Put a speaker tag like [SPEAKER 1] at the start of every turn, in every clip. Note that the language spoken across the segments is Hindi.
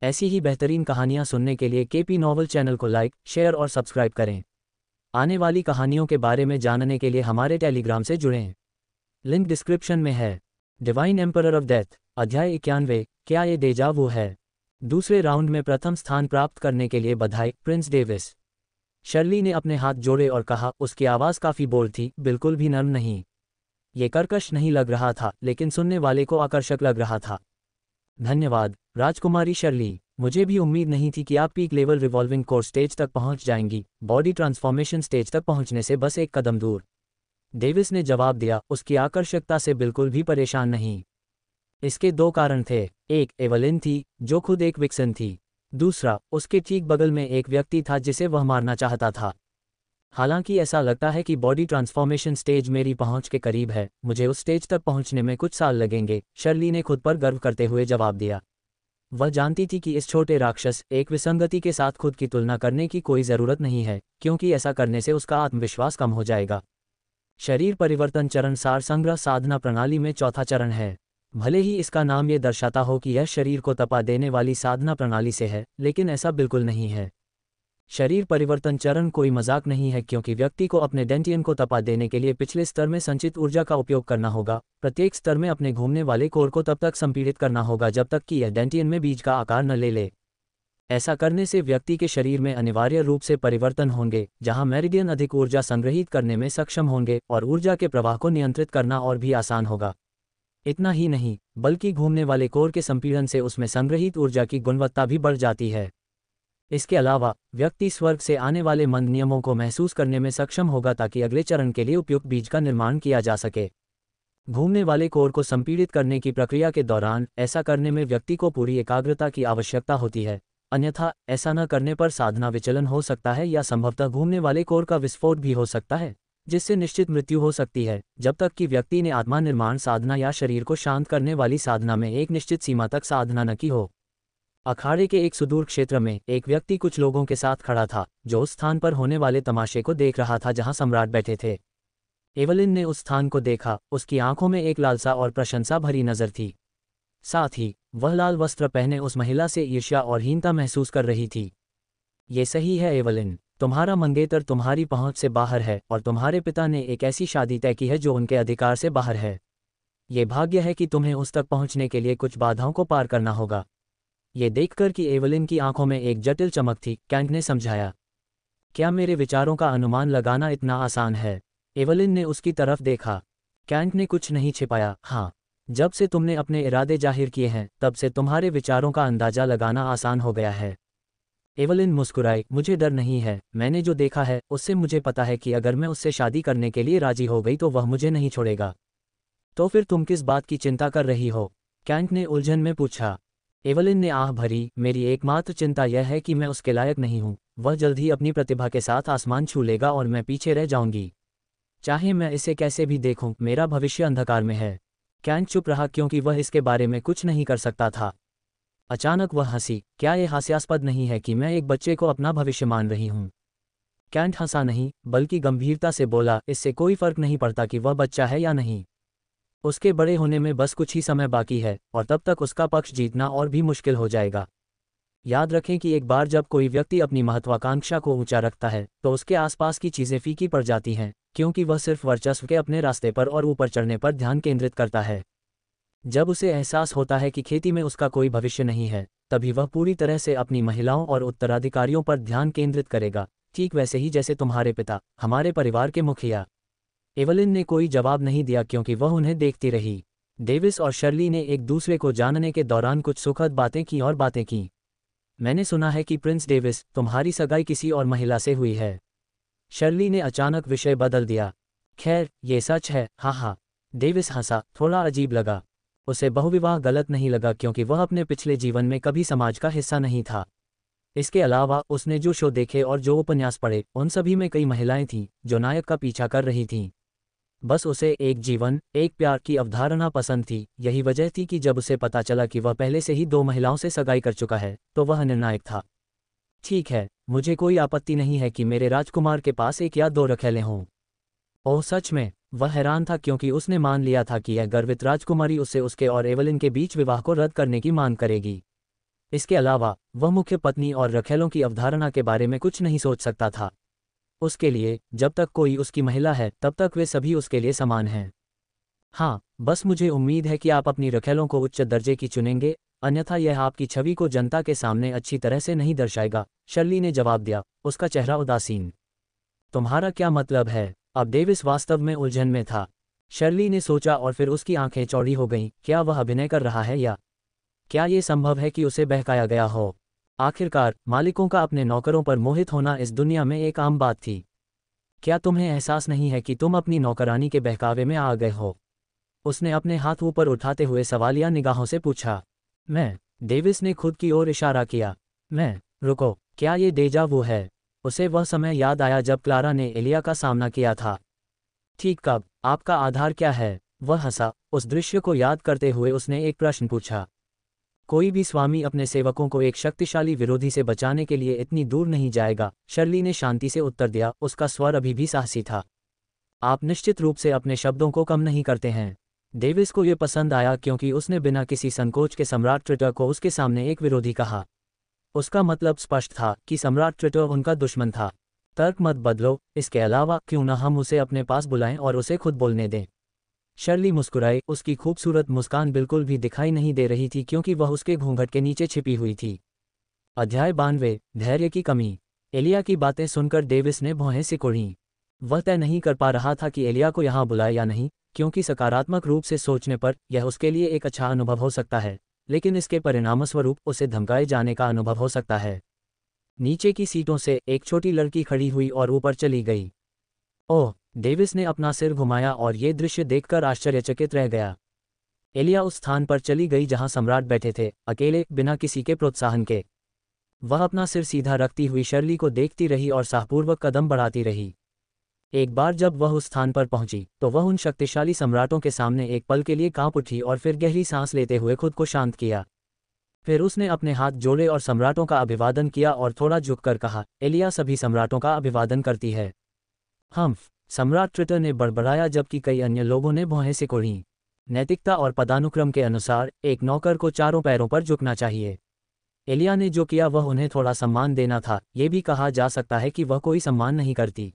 [SPEAKER 1] ऐसी ही बेहतरीन कहानियाँ सुनने के लिए केपी नॉवल चैनल को लाइक, शेयर और सब्सक्राइब करें। आने वाली कहानियों के बारे में जानने के लिए हमारे टेलीग्राम से जुड़ें। लिंक डिस्क्रिप्शन में है। डिवाइन एम्परर ऑफ डेथ, अध्याय 91, क्या ये डेजा वू है? दूसरे राउंड में प्रथम स्थान प्राप्त करने के लिए बधाई, प्रिंस डेविस। शर्ली ने अपने हाथ जोड़े और कहा, उसकी आवाज़ काफ़ी बोल्ड थी, बिल्कुल भी नर्म नहीं। ये कर्कश नहीं लग रहा था, लेकिन सुनने वाले को आकर्षक लग रहा था। धन्यवाद, राजकुमारी शर्ली। मुझे भी उम्मीद नहीं थी कि आप peak level revolving core stage तक पहुंच जाएंगी, बॉडी ट्रांसफॉर्मेशन स्टेज तक पहुंचने से बस एक कदम दूर। डेविस ने जवाब दिया, उसकी आकर्षकता से बिल्कुल भी परेशान नहीं। इसके दो कारण थे। एक, एवलिन थी, जो खुद एक विक्सन थी। दूसरा, उसके ठीक बगल में एक व्यक्ति था जिसे वह मारना चाहता था। हालांकि ऐसा लगता है कि बॉडी ट्रांसफॉर्मेशन स्टेज मेरी पहुंच के करीब है, मुझे उस स्टेज तक पहुंचने में कुछ साल लगेंगे, शर्ली ने खुद पर गर्व करते हुए जवाब दिया। वह जानती थी कि इस छोटे राक्षस एक विसंगति के साथ खुद की तुलना करने की कोई ज़रूरत नहीं है, क्योंकि ऐसा करने से उसका आत्मविश्वास कम हो जाएगा। शरीर परिवर्तन चरण सार संग्रह साधना प्रणाली में चौथा चरण है। भले ही इसका नाम ये दर्शाता हो कि यह शरीर को तपा देने वाली साधना प्रणाली से है, लेकिन ऐसा बिल्कुल नहीं है। शरीर परिवर्तन चरण कोई मजाक नहीं है, क्योंकि व्यक्ति को अपने डेंटियन को तपा देने के लिए पिछले स्तर में संचित ऊर्जा का उपयोग करना होगा। प्रत्येक स्तर में अपने घूमने वाले कोर को तब तक संपीड़ित करना होगा जब तक कि यह डेंटियन में बीज का आकार न ले ले। ऐसा करने से व्यक्ति के शरीर में अनिवार्य रूप से परिवर्तन होंगे, जहां मेरिडियन अधिक ऊर्जा संग्रहित करने में सक्षम होंगे और ऊर्जा के प्रवाह को नियंत्रित करना और भी आसान होगा। इतना ही नहीं, बल्कि घूमने वाले कोर के संपीड़न से उसमें संग्रहित ऊर्जा की गुणवत्ता भी बढ़ जाती है। इसके अलावा व्यक्ति स्वर्ग से आने वाले मंद नियमों को महसूस करने में सक्षम होगा ताकि अगले चरण के लिए उपयुक्त बीज का निर्माण किया जा सके। घूमने वाले कोर को संपीड़ित करने की प्रक्रिया के दौरान ऐसा करने में व्यक्ति को पूरी एकाग्रता की आवश्यकता होती है, अन्यथा ऐसा न करने पर साधना विचलन हो सकता है या संभवतः घूमने वाले कोर का विस्फोट भी हो सकता है, जिससे निश्चित मृत्यु हो सकती है, जब तक कि व्यक्ति ने आत्मा निर्माण साधना या शरीर को शांत करने वाली साधना में एक निश्चित सीमा तक साधना न की हो। अखाड़े के एक सुदूर क्षेत्र में एक व्यक्ति कुछ लोगों के साथ खड़ा था, जो उस स्थान पर होने वाले तमाशे को देख रहा था जहां सम्राट बैठे थे। एवलिन ने उस स्थान को देखा, उसकी आंखों में एक लालसा और प्रशंसा भरी नजर थी। साथ ही वह लाल वस्त्र पहने उस महिला से ईर्ष्या और हीनता महसूस कर रही थी। ये सही है एवलिन, तुम्हारा मंगेतर तुम्हारी पहुंच से बाहर है और तुम्हारे पिता ने एक ऐसी शादी तय की है जो उनके अधिकार से बाहर है। ये भाग्य है कि तुम्हें उस तक पहुंचने के लिए कुछ बाधाओं को पार करना होगा। ये देखकर कि एवलिन की आंखों में एक जटिल चमक थी, कैंट ने समझाया। क्या मेरे विचारों का अनुमान लगाना इतना आसान है? एवलिन ने उसकी तरफ देखा। कैंट ने कुछ नहीं छिपाया, हाँ, जब से तुमने अपने इरादे जाहिर किए हैं तब से तुम्हारे विचारों का अंदाजा लगाना आसान हो गया है। एवलिन मुस्कुराई, मुझे डर नहीं है, मैंने जो देखा है उससे मुझे पता है कि अगर मैं उससे शादी करने के लिए राजी हो गई तो वह मुझे नहीं छोड़ेगा। तो फिर तुम किस बात की चिंता कर रही हो? कैंट ने उलझन में पूछा। एवलिन ने आह भरी, मेरी एकमात्र चिंता यह है कि मैं उसके लायक नहीं हूँ, वह जल्द ही अपनी प्रतिभा के साथ आसमान छू लेगा और मैं पीछे रह जाऊंगी। चाहे मैं इसे कैसे भी देखूं, मेरा भविष्य अंधकार में है। कैंट चुप रहा क्योंकि वह इसके बारे में कुछ नहीं कर सकता था। अचानक वह हंसी, क्या यह हास्यास्पद नहीं है कि मैं एक बच्चे को अपना भविष्य मान रही हूँ? कैंट हंसा नहीं, बल्कि गंभीरता से बोला, इससे कोई फर्क नहीं पड़ता कि वह बच्चा है या नहीं। उसके बड़े होने में बस कुछ ही समय बाकी है और तब तक उसका पक्ष जीतना और भी मुश्किल हो जाएगा। याद रखें कि एक बार जब कोई व्यक्ति अपनी महत्वाकांक्षा को ऊंचा रखता है तो उसके आसपास की चीज़ें फीकी पड़ जाती हैं, क्योंकि वह सिर्फ वर्चस्व के अपने रास्ते पर और ऊपर चढ़ने पर ध्यान केंद्रित करता है। जब उसे एहसास होता है कि खेती में उसका कोई भविष्य नहीं है, तभी वह पूरी तरह से अपनी महिलाओं और उत्तराधिकारियों पर ध्यान केंद्रित करेगा, ठीक वैसे ही जैसे तुम्हारे पिता, हमारे परिवार के मुखिया। एवलिन ने कोई जवाब नहीं दिया क्योंकि वह उन्हें देखती रही। डेविस और शर्ली ने एक दूसरे को जानने के दौरान कुछ सुखद बातें की और बातें की। मैंने सुना है कि प्रिंस डेविस, तुम्हारी सगाई किसी और महिला से हुई है। शर्ली ने अचानक विषय बदल दिया। खैर, ये सच है, हाँ हाँ। डेविस हंसा, थोड़ा अजीब लगा। उसे बहुविवाह गलत नहीं लगा क्योंकि वह अपने पिछले जीवन में कभी समाज का हिस्सा नहीं था। इसके अलावा उसने जो शो देखे और जो उपन्यास पढ़े, उन सभी में कई महिलाएं थीं जो नायक का पीछा कर रही थीं। बस उसे एक जीवन, एक प्यार की अवधारणा पसंद थी। यही वजह थी कि जब उसे पता चला कि वह पहले से ही 2 महिलाओं से सगाई कर चुका है, तो वह निर्णायक था। ठीक है, मुझे कोई आपत्ति नहीं है कि मेरे राजकुमार के पास 1 या 2 रखैले हों। ओह सच में? वह हैरान था क्योंकि उसने मान लिया था कि यह गर्वित राजकुमारी उससे उसके और एवलिन के बीच विवाह को रद्द करने की मांग करेगी। इसके अलावा वह मुख्य पत्नी और रखेलों की अवधारणा के बारे में कुछ नहीं सोच सकता था। उसके लिए जब तक कोई उसकी महिला है तब तक वे सभी उसके लिए समान हैं। हाँ, बस मुझे उम्मीद है कि आप अपनी रखेलों को उच्च दर्जे की चुनेंगे, अन्यथा यह आपकी छवि को जनता के सामने अच्छी तरह से नहीं दर्शाएगा, शर्ली ने जवाब दिया, उसका चेहरा उदासीन। तुम्हारा क्या मतलब है? अब डेविस वास्तव में उलझन में था। शर्ली ने सोचा और फिर उसकी आंखें चौड़ी हो गईं, क्या वह अभिनय कर रहा है या क्या ये संभव है कि उसे बहकाया गया हो? आखिरकार मालिकों का अपने नौकरों पर मोहित होना इस दुनिया में एक आम बात थी। क्या तुम्हें एहसास नहीं है कि तुम अपनी नौकरानी के बहकावे में आ गए हो? उसने अपने हाथ ऊपर उठाते हुए सवालिया निगाहों से पूछा। मैं? डेविस ने खुद की ओर इशारा किया। मैं? रुको, क्या ये डेजा वू है? उसे वह समय याद आया जब क्लारा ने एलिया का सामना किया था। ठीक कब? आपका आधार क्या है? वह हंसा। उस दृश्य को याद करते हुए उसने एक प्रश्न पूछा। कोई भी स्वामी अपने सेवकों को एक शक्तिशाली विरोधी से बचाने के लिए इतनी दूर नहीं जाएगा, शर्ली ने शांति से उत्तर दिया, उसका स्वर अभी भी साहसी था। आप निश्चित रूप से अपने शब्दों को कम नहीं करते हैं। डेविस को यह पसंद आया क्योंकि उसने बिना किसी संकोच के सम्राट ट्रिटर को उसके सामने एक विरोधी कहा। उसका मतलब स्पष्ट था कि सम्राट ट्रिटर उनका दुश्मन था। तर्क मत बदलो, इसके अलावा क्यों न हम उसे अपने पास बुलाएं और उसे खुद बोलने दें। शर्ली मुस्कुराई, उसकी खूबसूरत मुस्कान बिल्कुल भी दिखाई नहीं दे रही थी क्योंकि वह उसके घूंघट के नीचे छिपी हुई थी। अध्याय 92, धैर्य की कमी। एलिया की बातें सुनकर डेविस ने भौहें सिकोड़ीं। वह तय नहीं कर पा रहा था कि एलिया को यहाँ बुलाए या नहीं, क्योंकि सकारात्मक रूप से सोचने पर यह उसके लिए एक अच्छा अनुभव हो सकता है, लेकिन इसके परिणामस्वरूप उसे धमकाए जाने का अनुभव हो सकता है। नीचे की सीटों से एक छोटी लड़की खड़ी हुई और ऊपर चली गई। ओह! डेविस ने अपना सिर घुमाया और ये दृश्य देखकर आश्चर्यचकित रह गया। एलिया उस स्थान पर चली गई जहां सम्राट बैठे थे, अकेले, बिना किसी के प्रोत्साहन के। वह अपना सिर सीधा रखती हुई शर्ली को देखती रही और साहपूर्वक कदम बढ़ाती रही। एक बार जब वह उस स्थान पर पहुंची तो वह उन शक्तिशाली सम्राटों के सामने एक पल के लिए कांप उठी और फिर गहरी सांस लेते हुए खुद को शांत किया। फिर उसने अपने हाथ जोड़े और सम्राटों का अभिवादन किया और थोड़ा झुककर कहा, एलिया सभी सम्राटों का अभिवादन करती है। सम्राट ट्रिटर ने बड़बड़ाया जबकि कई अन्य लोगों ने भौहें सिकोड़ीं। नैतिकता और पदानुक्रम के अनुसार एक नौकर को चारों पैरों पर झुकना चाहिए। एलिया ने जो किया वह उन्हें थोड़ा सम्मान देना था, ये भी कहा जा सकता है कि वह कोई सम्मान नहीं करती।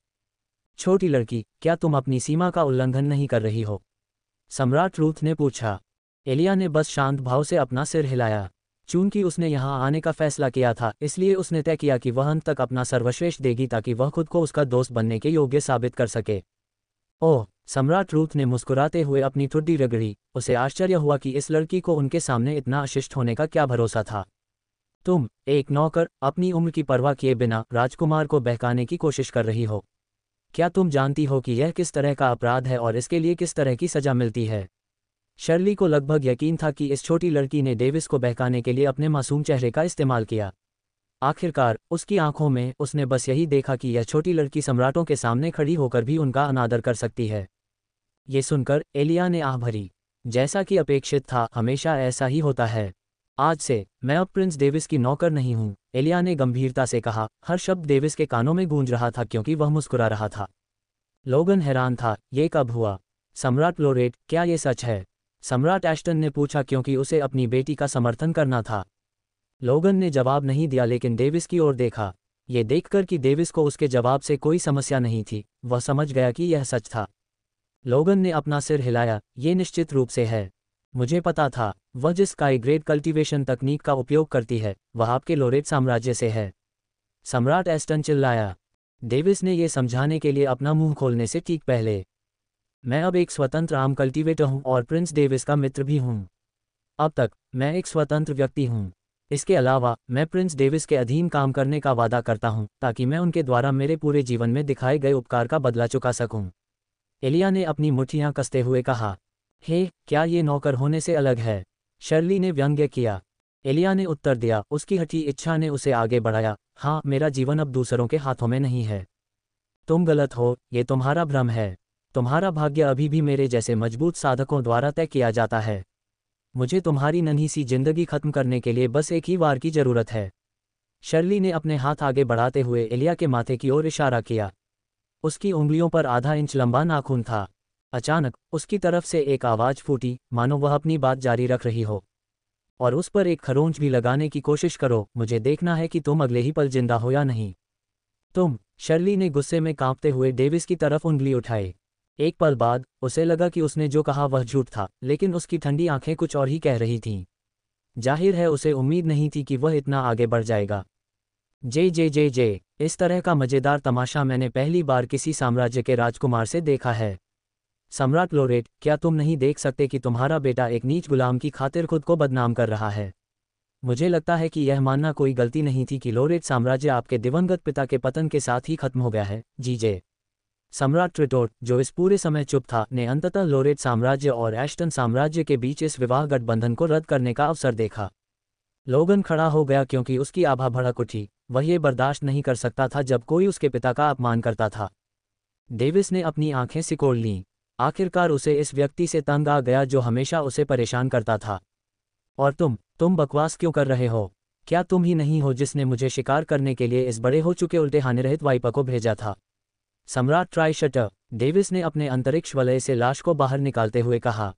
[SPEAKER 1] छोटी लड़की, क्या तुम अपनी सीमा का उल्लंघन नहीं कर रही हो? सम्राट रूथ ने पूछा। एलिया ने बस शांत भाव से अपना सिर हिलाया। चूंकि उसने यहाँ आने का फैसला किया था, इसलिए उसने तय किया कि वह अंत तक अपना सर्वश्रेष्ठ देगी ताकि वह खुद को उसका दोस्त बनने के योग्य साबित कर सके। ओह! सम्राट रूथ ने मुस्कुराते हुए अपनी ठुड्डी रगड़ी। उसे आश्चर्य हुआ कि इस लड़की को उनके सामने इतना अशिष्ट होने का क्या भरोसा था। तुम, एक नौकर, अपनी उम्र की परवाह किए बिना राजकुमार को बहकाने की कोशिश कर रही हो। क्या तुम जानती हो कि यह किस तरह का अपराध है और इसके लिए किस तरह की सजा मिलती है? शर्ली को लगभग यकीन था कि इस छोटी लड़की ने डेविस को बहकाने के लिए अपने मासूम चेहरे का इस्तेमाल किया। आखिरकार उसकी आंखों में उसने बस यही देखा कि यह छोटी लड़की सम्राटों के सामने खड़ी होकर भी उनका अनादर कर सकती है। ये सुनकर एलिया ने आह भरी। जैसा कि अपेक्षित था, हमेशा ऐसा ही होता है। आज से मैं अब प्रिंस डेविस की नौकर नहीं हूँ, एलिया ने गंभीरता से कहा। हर शब्द डेविस के कानों में गूंज रहा था क्योंकि वह मुस्कुरा रहा था। लोगन हैरान था, ये कब हुआ? सम्राट लोरेट, क्या ये सच है? सम्राट एश्टन ने पूछा क्योंकि उसे अपनी बेटी का समर्थन करना था। लोगन ने जवाब नहीं दिया लेकिन डेविस की ओर देखा। ये देखकर कि डेविस को उसके जवाब से कोई समस्या नहीं थी, वह समझ गया कि यह सच था। लोगन ने अपना सिर हिलाया। ये निश्चित रूप से है। मुझे पता था। वह जिस स्काई ग्रेड कल्टीवेशन तकनीक का उपयोग करती है वह आपके लोरेट साम्राज्य से है। सम्राट एस्टन चिल्लाया। डेविस ने यह समझाने के लिए अपना मुंह खोलने से ठीक पहले, मैं अब एक स्वतंत्र आम कल्टीवेटर हूं और प्रिंस डेविस का मित्र भी हूं। अब तक मैं एक स्वतंत्र व्यक्ति हूं। इसके अलावा मैं प्रिंस डेविस के अधीन काम करने का वादा करता हूं ताकि मैं उनके द्वारा मेरे पूरे जीवन में दिखाए गए उपकार का बदला चुका सकूं। एलिया ने अपनी मुट्ठियां कसते हुए कहा। हे, क्या ये नौकर होने से अलग है? शर्ली ने व्यंग्य किया। एलिया ने उत्तर दिया। उसकी हठी इच्छा ने उसे आगे बढ़ाया। हाँ, मेरा जीवन अब दूसरों के हाथों में नहीं है। तुम गलत हो, ये तुम्हारा भ्रम है। तुम्हारा भाग्य अभी भी मेरे जैसे मजबूत साधकों द्वारा तय किया जाता है। मुझे तुम्हारी नन्ही सी जिंदगी खत्म करने के लिए बस एक ही वार की जरूरत है। शर्ली ने अपने हाथ आगे बढ़ाते हुए एलिया के माथे की ओर इशारा किया। उसकी उंगलियों पर आधा इंच लंबा नाखून था। अचानक उसकी तरफ से एक आवाज फूटी, मानो वह अपनी बात जारी रख रही हो। और उस पर एक खरोंच भी लगाने की कोशिश करो, मुझे देखना है कि तुम अगले ही पल जिंदा हो या नहीं। तुम, शर्ली ने गुस्से में कांपते हुए डेविस की तरफ उंगली उठाई। एक पल बाद उसे लगा कि उसने जो कहा वह झूठ था, लेकिन उसकी ठंडी आंखें कुछ और ही कह रही थीं। जाहिर है उसे उम्मीद नहीं थी कि वह इतना आगे बढ़ जाएगा। जे, इस तरह का मजेदार तमाशा मैंने पहली बार किसी साम्राज्य के राजकुमार से देखा है। सम्राट लोरेट, क्या तुम नहीं देख सकते कि तुम्हारा बेटा एक नीच गुलाम की खातिर खुद को बदनाम कर रहा है? मुझे लगता है कि यह मानना कोई गलती नहीं थी कि लोरेट साम्राज्य आपके दिवंगत पिता के पतन के साथ ही खत्म हो गया है। जीजे। सम्राट ट्रिटोट, जो इस पूरे समय चुप था, ने अंततः लोरेट साम्राज्य और एस्टन साम्राज्य के बीच इस विवाह गठबंधन को रद्द करने का अवसर देखा। लोगन खड़ा हो गया क्योंकि उसकी आभा भड़क उठी। वह ये बर्दाश्त नहीं कर सकता था जब कोई उसके पिता का अपमान करता था। डेविस ने अपनी आंखें सिकोड़ लीं। आखिरकार उसे इस व्यक्ति से तंग आ गया जो हमेशा उसे परेशान करता था। और तुम बकवास क्यों कर रहे हो? क्या तुम ही नहीं हो जिसने मुझे शिकार करने के लिए इस बड़े हो चुके उल्टे हानिरहित वाइपर को भेजा था? सम्राट ट्राइशटर, डेविस ने अपने अंतरिक्ष वलय से लाश को बाहर निकालते हुए कहा।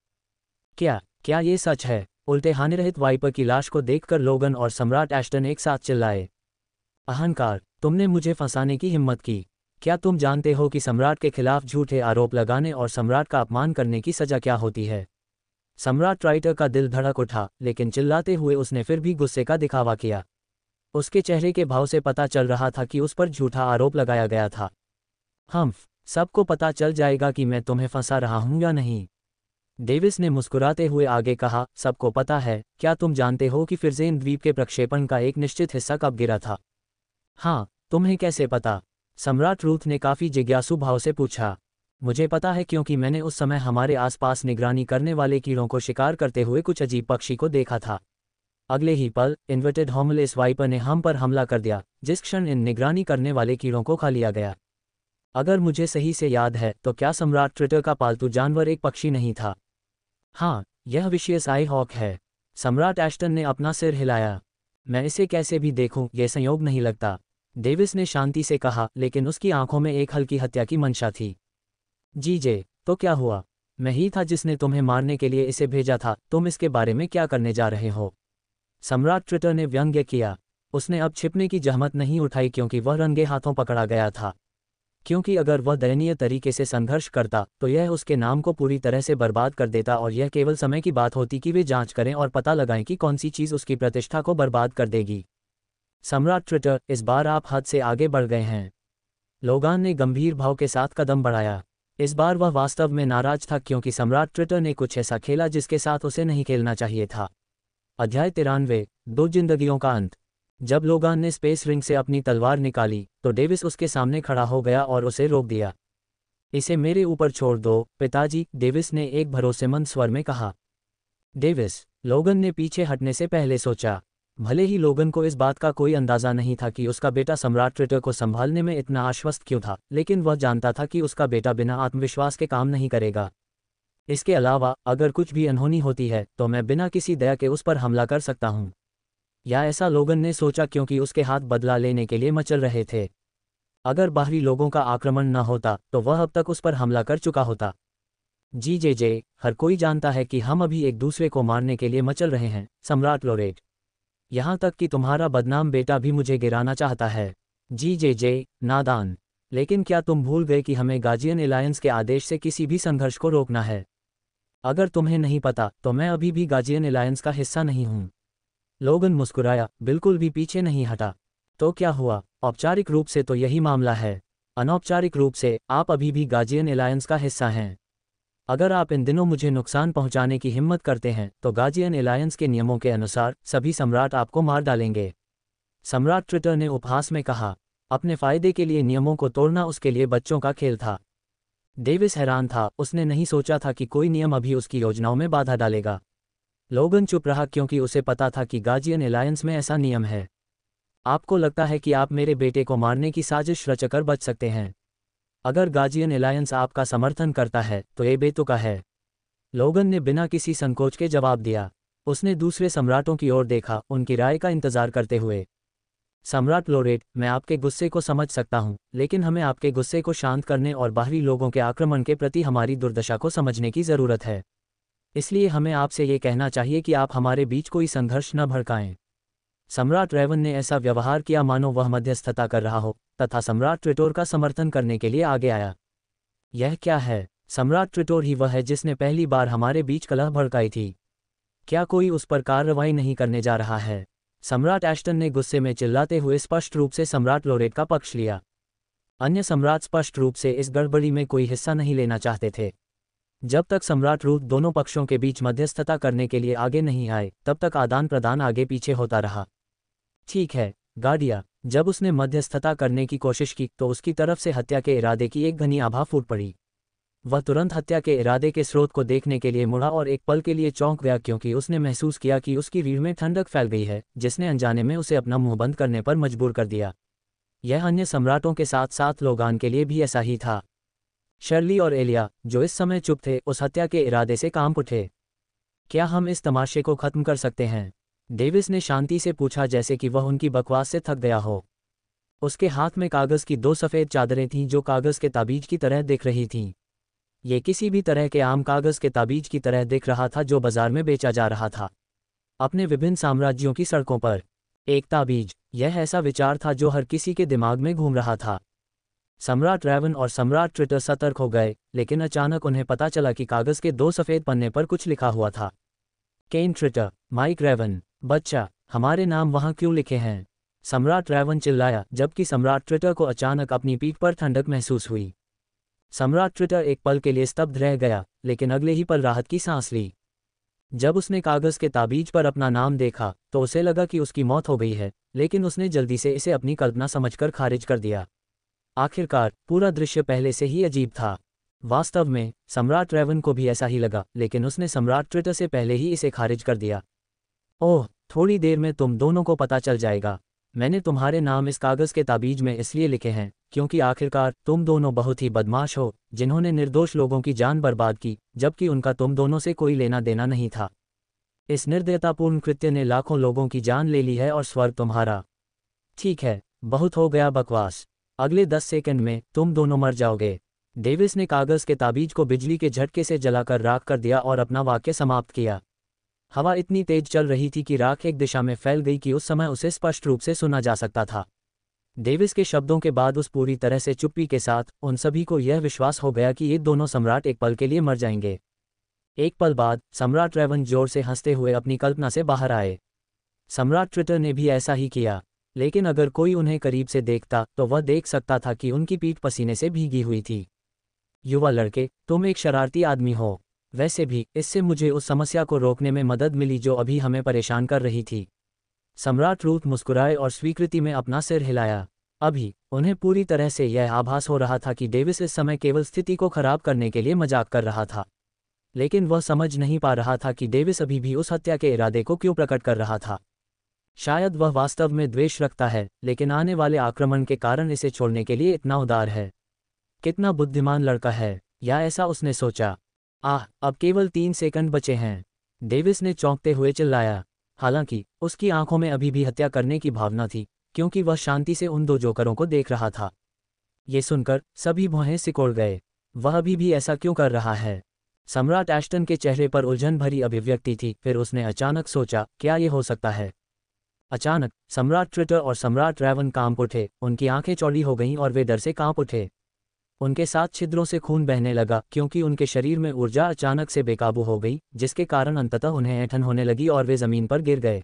[SPEAKER 1] क्या ये सच है? उल्टे हानिरहित वाइपर की लाश को देखकर लोगन और सम्राट एस्टन एक साथ चिल्लाए। अहंकार, तुमने मुझे फंसाने की हिम्मत की। क्या तुम जानते हो कि सम्राट के खिलाफ झूठे आरोप लगाने और सम्राट का अपमान करने की सजा क्या होती है? सम्राट ट्राइटर का दिल धड़क उठा, लेकिन चिल्लाते हुए उसने फिर भी गुस्से का दिखावा किया। उसके चेहरे के भाव से पता चल रहा था कि उस पर झूठा आरोप लगाया गया था। सबको पता चल जाएगा कि मैं तुम्हें फंसा रहा हूं या नहीं। डेविस ने मुस्कुराते हुए आगे कहा, सबको पता है। क्या तुम जानते हो कि फिरजेन द्वीप के प्रक्षेपण का एक निश्चित हिस्सा कब गिरा था? हाँ, तुम्हें कैसे पता? सम्राट रूथ ने काफी जिज्ञासु भाव से पूछा। मुझे पता है क्योंकि मैंने उस समय हमारे आसपास निगरानी करने वाले कीड़ों को शिकार करते हुए कुछ अजीब पक्षी को देखा था। अगले ही पल इन्वर्टेड होमलेस वाइपर ने हम पर हमला कर दिया, जिस क्षण इन निगरानी करने वाले कीड़ों को खा लिया गया। अगर मुझे सही से याद है तो क्या सम्राट ट्रिटर का पालतू जानवर एक पक्षी नहीं था? हाँ, यह विशियस आई हॉक है। सम्राट एस्टन ने अपना सिर हिलाया। मैं इसे कैसे भी देखूं, यह संयोग नहीं लगता। डेविस ने शांति से कहा, लेकिन उसकी आंखों में एक हल्की हत्या की मंशा थी। जीजे, तो क्या हुआ? मैं ही था जिसने तुम्हें मारने के लिए इसे भेजा था। तुम इसके बारे में क्या करने जा रहे हो? सम्राट ट्रिटर ने व्यंग्य किया। उसने अब छिपने की जहमत नहीं उठाई क्योंकि वह रंगे हाथों पकड़ा गया था। क्योंकि अगर वह दयनीय तरीके से संघर्ष करता तो यह उसके नाम को पूरी तरह से बर्बाद कर देता और यह केवल समय की बात होती कि वे जांच करें और पता लगाएं कि कौन सी चीज़ उसकी प्रतिष्ठा को बर्बाद कर देगी। सम्राट ट्रिटर, इस बार आप हद से आगे बढ़ गए हैं। लोगान ने गंभीर भाव के साथ कदम बढ़ाया। इस बार वह वास्तव में नाराज था क्योंकि सम्राट ट्रिटर ने कुछ ऐसा खेला जिसके साथ उसे नहीं खेलना चाहिए था। अध्याय 93, 2 जिंदगियों का अंत। जब लोगान ने स्पेस रिंग से अपनी तलवार निकाली तो डेविस उसके सामने खड़ा हो गया और उसे रोक दिया। इसे मेरे ऊपर छोड़ दो पिताजी, डेविस ने एक भरोसेमंद स्वर में कहा। डेविस, लोगन ने पीछे हटने से पहले सोचा। भले ही लोगन को इस बात का कोई अंदाजा नहीं था कि उसका बेटा सम्राट ट्रिटर को संभालने में इतना आश्वस्त क्यों था, लेकिन वह जानता था कि उसका बेटा बिना आत्मविश्वास के काम नहीं करेगा। इसके अलावा अगर कुछ भी अनहोनी होती है तो मैं बिना किसी दया के उस पर हमला कर सकता हूं। या ऐसा लोगन ने सोचा क्योंकि उसके हाथ बदला लेने के लिए मचल रहे थे। अगर बाहरी लोगों का आक्रमण न होता तो वह अब तक उस पर हमला कर चुका होता। जी, हर कोई जानता है कि हम अभी एक दूसरे को मारने के लिए मचल रहे हैं, सम्राट लोरेट। यहाँ तक कि तुम्हारा बदनाम बेटा भी मुझे गिराना चाहता है। जी, नादान। लेकिन क्या तुम भूल गए कि हमें गार्जियन एलायंस के आदेश से किसी भी संघर्ष को रोकना है? अगर तुम्हें नहीं पता तो मैं अभी भी गार्जियन एलायंस का हिस्सा नहीं हूं। लोगन मुस्कुराया, बिल्कुल भी पीछे नहीं हटा। तो क्या हुआ? औपचारिक रूप से तो यही मामला है। अनौपचारिक रूप से आप अभी भी गार्जियन एलायंस का हिस्सा हैं। अगर आप इन दिनों मुझे नुकसान पहुंचाने की हिम्मत करते हैं तो गार्जियन एलायंस के नियमों के अनुसार सभी सम्राट आपको मार डालेंगे। सम्राट ट्रिटर ने उपहास में कहा। अपने फायदे के लिए नियमों को तोड़ना उसके लिए बच्चों का खेल था। डेविस हैरान था, उसने नहीं सोचा था कि कोई नियम अभी उसकी योजनाओं में बाधा डालेगा। लोगन चुप रहा क्योंकि उसे पता था कि गार्जियन एलायंस में ऐसा नियम है। आपको लगता है कि आप मेरे बेटे को मारने की साजिश रचकर बच सकते हैं? अगर गार्जियन एलायंस आपका समर्थन करता है तो ये बेतुका है। लोगन ने बिना किसी संकोच के जवाब दिया। उसने दूसरे सम्राटों की ओर देखा, उनकी राय का इंतजार करते हुए। सम्राट लोरेट, मैं आपके गुस्से को समझ सकता हूं, लेकिन हमें आपके गुस्से को शांत करने और बाहरी लोगों के आक्रमण के प्रति हमारी दुर्दशा को समझने की जरूरत है। इसलिए हमें आपसे ये कहना चाहिए कि आप हमारे बीच कोई संघर्ष न भड़काएं। सम्राट रेवन ने ऐसा व्यवहार किया मानो वह मध्यस्थता कर रहा हो, तथा सम्राट ट्रिटोर का समर्थन करने के लिए आगे आया। यह क्या है? सम्राट ट्रिटोर ही वह है जिसने पहली बार हमारे बीच कलह भड़काई थी। क्या कोई उस पर कार्रवाई नहीं करने जा रहा है? सम्राट एश्टन ने गुस्से में चिल्लाते हुए स्पष्ट रूप से सम्राट लोरेट का पक्ष लिया। अन्य सम्राट स्पष्ट रूप से इस गड़बड़ी में कोई हिस्सा नहीं लेना चाहते थे। जब तक सम्राट रूट दोनों पक्षों के बीच मध्यस्थता करने के लिए आगे नहीं आए, तब तक आदान प्रदान आगे पीछे होता रहा। ठीक है, गार्डिया, जब उसने मध्यस्थता करने की कोशिश की तो उसकी तरफ से हत्या के इरादे की एक घनी आभा फूट पड़ी। वह तुरंत हत्या के इरादे के स्रोत को देखने के लिए मुड़ा और एक पल के लिए चौंक गया, क्योंकि उसने महसूस किया कि उसकी रीढ़ में ठंडक फैल गई है, जिसने अनजाने में उसे अपना मुंह बंद करने पर मजबूर कर दिया। यह अन्य सम्राटों के साथ साथ लोगान के लिए भी ऐसा ही था। शर्ली और एलिया, जो इस समय चुप थे, उस हत्या के इरादे से कांप उठे। क्या हम इस तमाशे को खत्म कर सकते हैं? डेविस ने शांति से पूछा, जैसे कि वह उनकी बकवास से थक गया हो। उसके हाथ में कागज की 2 सफ़ेद चादरें थीं जो कागज के ताबीज की तरह दिख रही थीं। ये किसी भी तरह के आम कागज के ताबीज की तरह दिख रहा था जो बाजार में बेचा जा रहा था। अपने विभिन्न साम्राज्यों की सड़कों पर एक ताबीज, यह ऐसा विचार था जो हर किसी के दिमाग में घूम रहा था। सम्राट रेवन और सम्राट ट्रिटर सतर्क हो गए, लेकिन अचानक उन्हें पता चला कि कागज के 2 सफ़ेद पन्ने पर कुछ लिखा हुआ था। केन ट्रिटर, माइक रेवन, बच्चा, हमारे नाम वहां क्यों लिखे हैं? सम्राट रेवन चिल्लाया, जबकि सम्राट ट्रिटर को अचानक अपनी पीठ पर ठंडक महसूस हुई। सम्राट ट्रिटर एक पल के लिए स्तब्ध रह गया, लेकिन अगले ही पल राहत की सांस ली। जब उसने कागज के ताबीज पर अपना नाम देखा तो उसे लगा कि उसकी मौत हो गई है, लेकिन उसने जल्दी से इसे अपनी कल्पना समझकर खारिज कर दिया। आखिरकार पूरा दृश्य पहले से ही अजीब था। वास्तव में सम्राट रेवन को भी ऐसा ही लगा, लेकिन उसने सम्राट ट्रिटर से पहले ही इसे खारिज कर दिया। ओह, थोड़ी देर में तुम दोनों को पता चल जाएगा। मैंने तुम्हारे नाम इस कागज के ताबीज में इसलिए लिखे हैं क्योंकि आखिरकार तुम दोनों बहुत ही बदमाश हो, जिन्होंने निर्दोष लोगों की जान बर्बाद की, जबकि उनका तुम दोनों से कोई लेना देना नहीं था। इस निर्दयतापूर्ण कृत्य ने लाखों लोगों की जान ले ली है और स्वर्ग तुम्हारा। ठीक है, बहुत हो गया बकवास। अगले 10 सेकंड में तुम दोनों मर जाओगे। डेविस ने कागज के ताबीज को बिजली के झटके से जलाकर राख कर दिया और अपना वाक्य समाप्त किया। हवा इतनी तेज चल रही थी कि राख एक दिशा में फैल गई कि उस समय उसे स्पष्ट रूप से सुना जा सकता था। डेविस के शब्दों के बाद उस पूरी तरह से चुप्पी के साथ उन सभी को यह विश्वास हो गया कि ये दोनों सम्राट एक पल के लिए मर जाएंगे। एक पल बाद सम्राट रेवन जोर से हंसते हुए अपनी कल्पना से बाहर आए। सम्राट ट्रिटर ने भी ऐसा ही किया, लेकिन अगर कोई उन्हें करीब से देखता तो वह देख सकता था कि उनकी पीठ पसीने से भीगी हुई थी। युवा लड़के, तुम एक शरारती आदमी हो। वैसे भी इससे मुझे उस समस्या को रोकने में मदद मिली जो अभी हमें परेशान कर रही थी। सम्राट रूथ मुस्कुराए और स्वीकृति में अपना सिर हिलाया। अभी उन्हें पूरी तरह से यह आभास हो रहा था कि डेविस इस समय केवल स्थिति को खराब करने के लिए मजाक कर रहा था, लेकिन वह समझ नहीं पा रहा था कि डेविस अभी भी उस हत्या के इरादे को क्यों प्रकट कर रहा था। शायद वह वास्तव में द्वेष रखता है, लेकिन आने वाले आक्रमण के कारण इसे छोड़ने के लिए इतना उदार है। कितना बुद्धिमान लड़का है, या ऐसा उसने सोचा। अब केवल 3 सेकंड बचे हैं, डेविस ने चौंकते हुए चिल्लाया। हालांकि उसकी आंखों में अभी भी हत्या करने की भावना थी, क्योंकि वह शांति से उन 2 जोकरों को देख रहा था। ये सुनकर सभी भौहें सिकोड़ गए। वह अभी भी ऐसा क्यों कर रहा है? सम्राट एश्टन के चेहरे पर उलझन भरी अभिव्यक्ति थी। फिर उसने अचानक सोचा, क्या ये हो सकता है? अचानक सम्राट ट्रिटर और सम्राट रेवन कांप उठे। उनकी आंखें चौड़ी हो गईं और वे डर से कांप उठे। उनके साथ छिद्रों से खून बहने लगा, क्योंकि उनके शरीर में ऊर्जा अचानक से बेकाबू हो गई, जिसके कारण अंततः उन्हें ऐंठन होने लगी और वे जमीन पर गिर गए।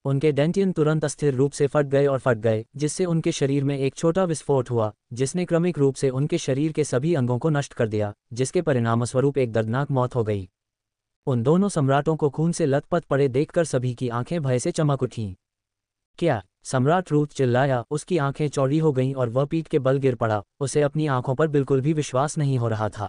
[SPEAKER 1] उनके डेंटियन तुरंत अस्थिर रूप से फट गए, जिससे उनके शरीर में एक छोटा विस्फोट हुआ, जिसने क्रमिक रूप से उनके शरीर के सभी अंगों को नष्ट कर दिया, जिसके परिणामस्वरूप एक दर्दनाक मौत हो गई। उन दोनों सम्राटों को खून से लथपथ पड़े देखकर सभी की आंखें भय से चमक उठीं। क्या? सम्राट रूथ चिल्लाया। उसकी आंखें चौड़ी हो गईं और वह पीठ के बल गिर पड़ा। उसे अपनी आंखों पर बिल्कुल भी विश्वास नहीं हो रहा था।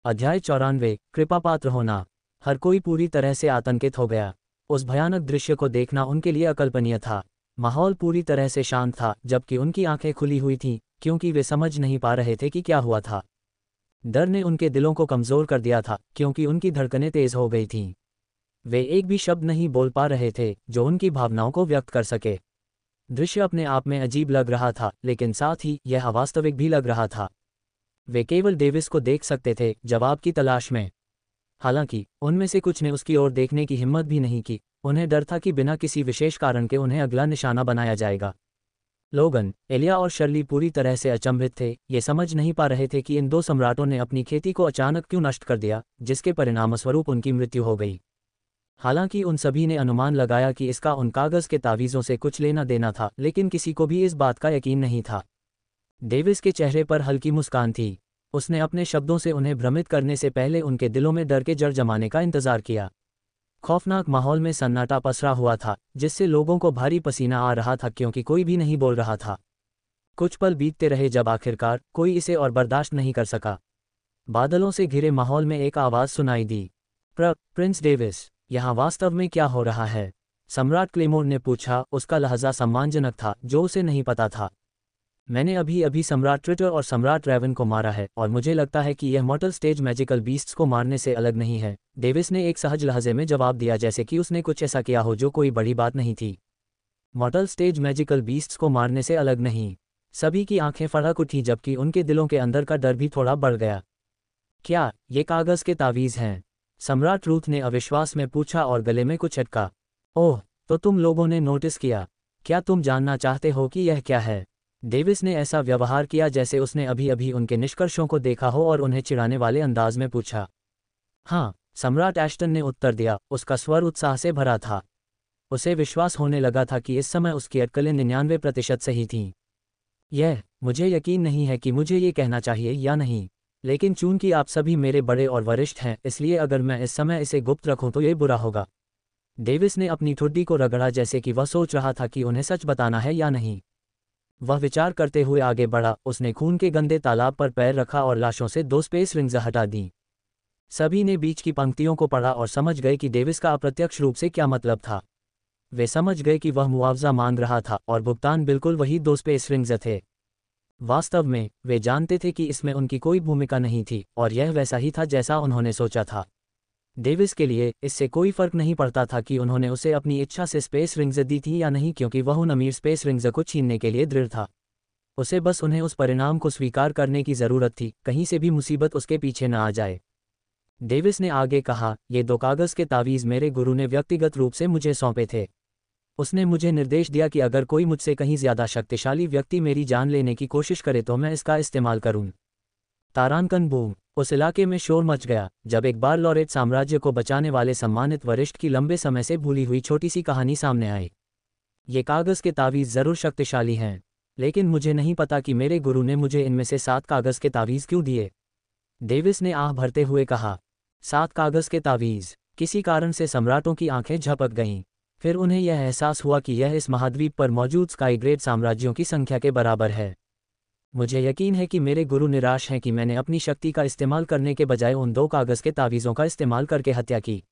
[SPEAKER 1] अध्याय 94, कृपापात्र होना। हर कोई पूरी तरह से आतंकित हो गया। उस भयानक दृश्य को देखना उनके लिए अकल्पनीय था। माहौल पूरी तरह से शांत था, जबकि उनकी आंखें खुली हुई थीं, क्योंकि वे समझ नहीं पा रहे थे कि क्या हुआ था। डर ने उनके दिलों को कमज़ोर कर दिया था, क्योंकि उनकी धड़कनें तेज हो गई थीं। वे एक भी शब्द नहीं बोल पा रहे थे जो उनकी भावनाओं को व्यक्त कर सके। दृश्य अपने आप में अजीब लग रहा था, लेकिन साथ ही यह अवास्तविक भी लग रहा था। वे केवल डेविस को देख सकते थे, जवाब की तलाश में। हालांकि उनमें से कुछ ने उसकी ओर देखने की हिम्मत भी नहीं की। उन्हें डर था कि बिना किसी विशेष कारण के उन्हें अगला निशाना बनाया जाएगा। लोगन, एलिया और शर्ली पूरी तरह से अचंभित थे। ये समझ नहीं पा रहे थे कि इन दो सम्राटों ने अपनी खेती को अचानक क्यों नष्ट कर दिया, जिसके परिणामस्वरूप उनकी मृत्यु हो गई। हालांकि उन सभी ने अनुमान लगाया कि इसका उन कागज के तावीज़ों से कुछ लेना देना था, लेकिन किसी को भी इस बात का यकीन नहीं था। डेविस के चेहरे पर हल्की मुस्कान थी। उसने अपने शब्दों से उन्हें भ्रमित करने से पहले उनके दिलों में डर के जड़ जमाने का इंतजार किया। खौफनाक माहौल में सन्नाटा पसरा हुआ था, जिससे लोगों को भारी पसीना आ रहा था क्योंकि कोई भी नहीं बोल रहा था। कुछ पल बीतते रहे जब आखिरकार कोई इसे और बर्दाश्त नहीं कर सका। बादलों से घिरे माहौल में एक आवाज़ सुनाई दी। प्रिंस डेविस, यहाँ वास्तव में क्या हो रहा है? सम्राट क्लेमोर ने पूछा। उसका लहजा सम्मानजनक था, जो उसे नहीं पता था। मैंने अभी अभी सम्राट ट्रिटर और सम्राट रेवन को मारा है, और मुझे लगता है कि यह मॉर्टल स्टेज मैजिकल बीस्ट्स को मारने से अलग नहीं है, डेविस ने एक सहज लहजे में जवाब दिया, जैसे कि उसने कुछ ऐसा किया हो जो कोई बड़ी बात नहीं थी। मॉर्टल स्टेज मैजिकल बीस्ट्स को मारने से अलग नहीं। सभी की आंखें फड़क उठी, जबकि उनके दिलों के अंदर का डर भी थोड़ा बढ़ गया। क्या ये कागज़ के तावीज़ हैं? सम्राट रूथ ने अविश्वास में पूछा और गले में कुछ अटका। ओह, तो तुम लोगों ने नोटिस किया? क्या तुम जानना चाहते हो कि यह क्या है? डेविस ने ऐसा व्यवहार किया जैसे उसने अभी अभी उनके निष्कर्षों को देखा हो और उन्हें चिढ़ाने वाले अंदाज में पूछा। हाँ, सम्राट एश्टन ने उत्तर दिया। उसका स्वर उत्साह से भरा था। उसे विश्वास होने लगा था कि इस समय उसकी अटकलें 99% सही थीं। मुझे यकीन नहीं है कि मुझे ये कहना चाहिए या नहीं, लेकिन चूंकि आप सभी मेरे बड़े और वरिष्ठ हैं, इसलिए अगर मैं इस समय इसे गुप्त रखूं तो ये बुरा होगा। डेविस ने अपनी ठुड्डी को रगड़ा, जैसे कि वह सोच रहा था कि उन्हें सच बताना है या नहीं। वह विचार करते हुए आगे बढ़ा। उसने खून के गंदे तालाब पर पैर रखा और लाशों से 2 स्पेस रिंग्स हटा दी। सभी ने बीच की पंक्तियों को पढ़ा और समझ गए कि डेविस का अप्रत्यक्ष रूप से क्या मतलब था। वे समझ गए कि वह मुआवजा मांग रहा था और भुगतान बिल्कुल वही 2 स्पेस रिंग्स थे। वास्तव में वे जानते थे कि इसमें उनकी कोई भूमिका नहीं थी, और यह वैसा ही था जैसा उन्होंने सोचा था। डेविस के लिए इससे कोई फर्क नहीं पड़ता था कि उन्होंने उसे अपनी इच्छा से स्पेस रिंग्स दी थी या नहीं, क्योंकि वह उन अमीर स्पेस रिंग्स को छीनने के लिए दृढ़ था। उसे बस उन्हें उस परिणाम को स्वीकार करने की ज़रूरत थी, कहीं से भी मुसीबत उसके पीछे न आ जाए। डेविस ने आगे कहा, ये 2 कागज़ के तावीज़ मेरे गुरु ने व्यक्तिगत रूप से मुझे सौंपे थे। उसने मुझे निर्देश दिया कि अगर कोई मुझसे कहीं ज़्यादा शक्तिशाली व्यक्ति मेरी जान लेने की कोशिश करे तो मैं इसका इस्तेमाल करूं। तारांकन बूम। उस इलाके में शोर मच गया जब एक बार लॉरेट साम्राज्य को बचाने वाले सम्मानित वरिष्ठ की लंबे समय से भूली हुई छोटी सी कहानी सामने आई। ये कागज़ के तावीज़ ज़रूर शक्तिशाली हैं, लेकिन मुझे नहीं पता कि मेरे गुरु ने मुझे इनमें से 7 कागज़ के तावीज़ क्यों दिए। डेविस ने आह भरते हुए कहा। 7 कागज़ के तावीज़। किसी कारण से सम्राटों की आंखें झपक गईं। फिर उन्हें यह एहसास हुआ कि यह इस महाद्वीप पर मौजूद स्काईग्रेड साम्राज्यों की संख्या के बराबर है। मुझे यकीन है कि मेरे गुरु निराश हैं कि मैंने अपनी शक्ति का इस्तेमाल करने के बजाय उन 2 कागज़ के तावीज़ों का इस्तेमाल करके हत्या की।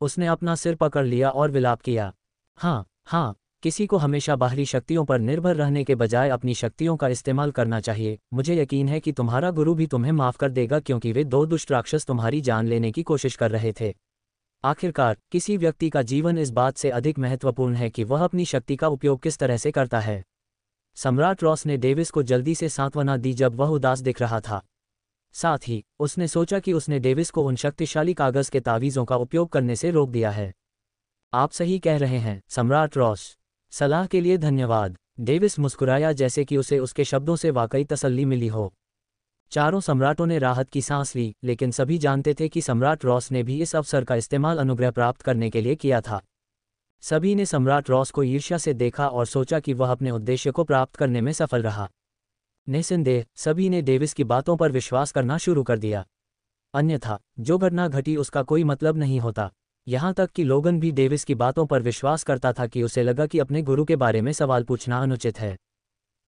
[SPEAKER 1] उसने अपना सिर पकड़ लिया और विलाप किया। हाँ, किसी को हमेशा बाहरी शक्तियों पर निर्भर रहने के बजाय अपनी शक्तियों का इस्तेमाल करना चाहिए। मुझे यकीन है कि तुम्हारा गुरु भी तुम्हें माफ़ कर देगा, क्योंकि वे 2 दुष्ट राक्षस तुम्हारी जान लेने की कोशिश कर रहे थे। आखिरकार किसी व्यक्ति का जीवन इस बात से अधिक महत्वपूर्ण है कि वह अपनी शक्ति का उपयोग किस तरह से करता है। सम्राट रॉस ने डेविस को जल्दी से सांत्वना दी जब वह उदास दिख रहा था। साथ ही उसने सोचा कि उसने डेविस को उन शक्तिशाली कागज़ के तावीज़ों का उपयोग करने से रोक दिया है। आप सही कह रहे हैं सम्राट रॉस। सलाह के लिए धन्यवाद। डेविस मुस्कुराया, जैसे कि उसे उसके शब्दों से वाकई तसल्ली मिली हो। चारों सम्राटों ने राहत की सांस ली, लेकिन सभी जानते थे कि सम्राट रॉस ने भी इस अवसर का इस्तेमाल अनुग्रह प्राप्त करने के लिए किया था। सभी ने सम्राट रॉस को ईर्ष्या से देखा और सोचा कि वह अपने उद्देश्य को प्राप्त करने में सफल रहा। निस्संदेह सभी ने डेविस की बातों पर विश्वास करना शुरू कर दिया। अन्यथा जो घटना घटी उसका कोई मतलब नहीं होता। यहाँ तक कि लोगन भी डेविस की बातों पर विश्वास करता था कि उसे लगा कि अपने गुरु के बारे में सवाल पूछना अनुचित है।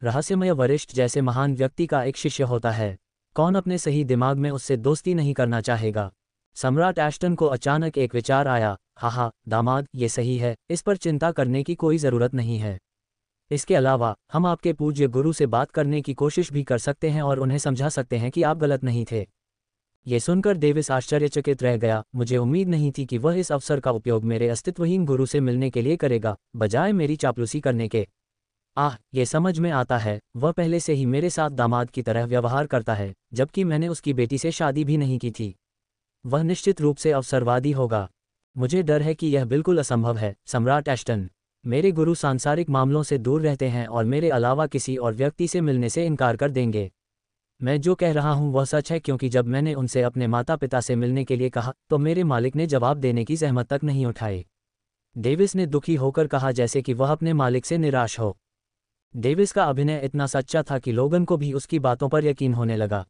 [SPEAKER 1] रहस्यमय वरिष्ठ जैसे महान व्यक्ति का एक शिष्य होता है। कौन अपने सही दिमाग में उससे दोस्ती नहीं करना चाहेगा? सम्राट एश्टन को अचानक एक विचार आया। हाँ, दामाद, ये सही है, इस पर चिंता करने की कोई ज़रूरत नहीं है। इसके अलावा हम आपके पूज्य गुरु से बात करने की कोशिश भी कर सकते हैं और उन्हें समझा सकते हैं कि आप गलत नहीं थे। ये सुनकर डेविस आश्चर्यचकित रह गया। मुझे उम्मीद नहीं थी कि वह इस अवसर का उपयोग मेरे अस्तित्वहीन गुरु से मिलने के लिए करेगा, बजाय मेरी चापलूसी करने के। ये समझ में आता है। वह पहले से ही मेरे साथ दामाद की तरह व्यवहार करता है, जबकि मैंने उसकी बेटी से शादी भी नहीं की थी। वह निश्चित रूप से अवसरवादी होगा। मुझे डर है कि यह बिल्कुल असंभव है, सम्राट एश्टन। मेरे गुरु सांसारिक मामलों से दूर रहते हैं और मेरे अलावा किसी और व्यक्ति से मिलने से इनकार कर देंगे। मैं जो कह रहा हूं वह सच है, क्योंकि जब मैंने उनसे अपने माता पिता से मिलने के लिए कहा तो मेरे मालिक ने जवाब देने की ज़हमत तक नहीं उठाई। डेविस ने दुखी होकर कहा, जैसे कि वह अपने मालिक से निराश हो। डेविस का अभिनय इतना सच्चा था कि लोगन को भी उसकी बातों पर यकीन होने लगा।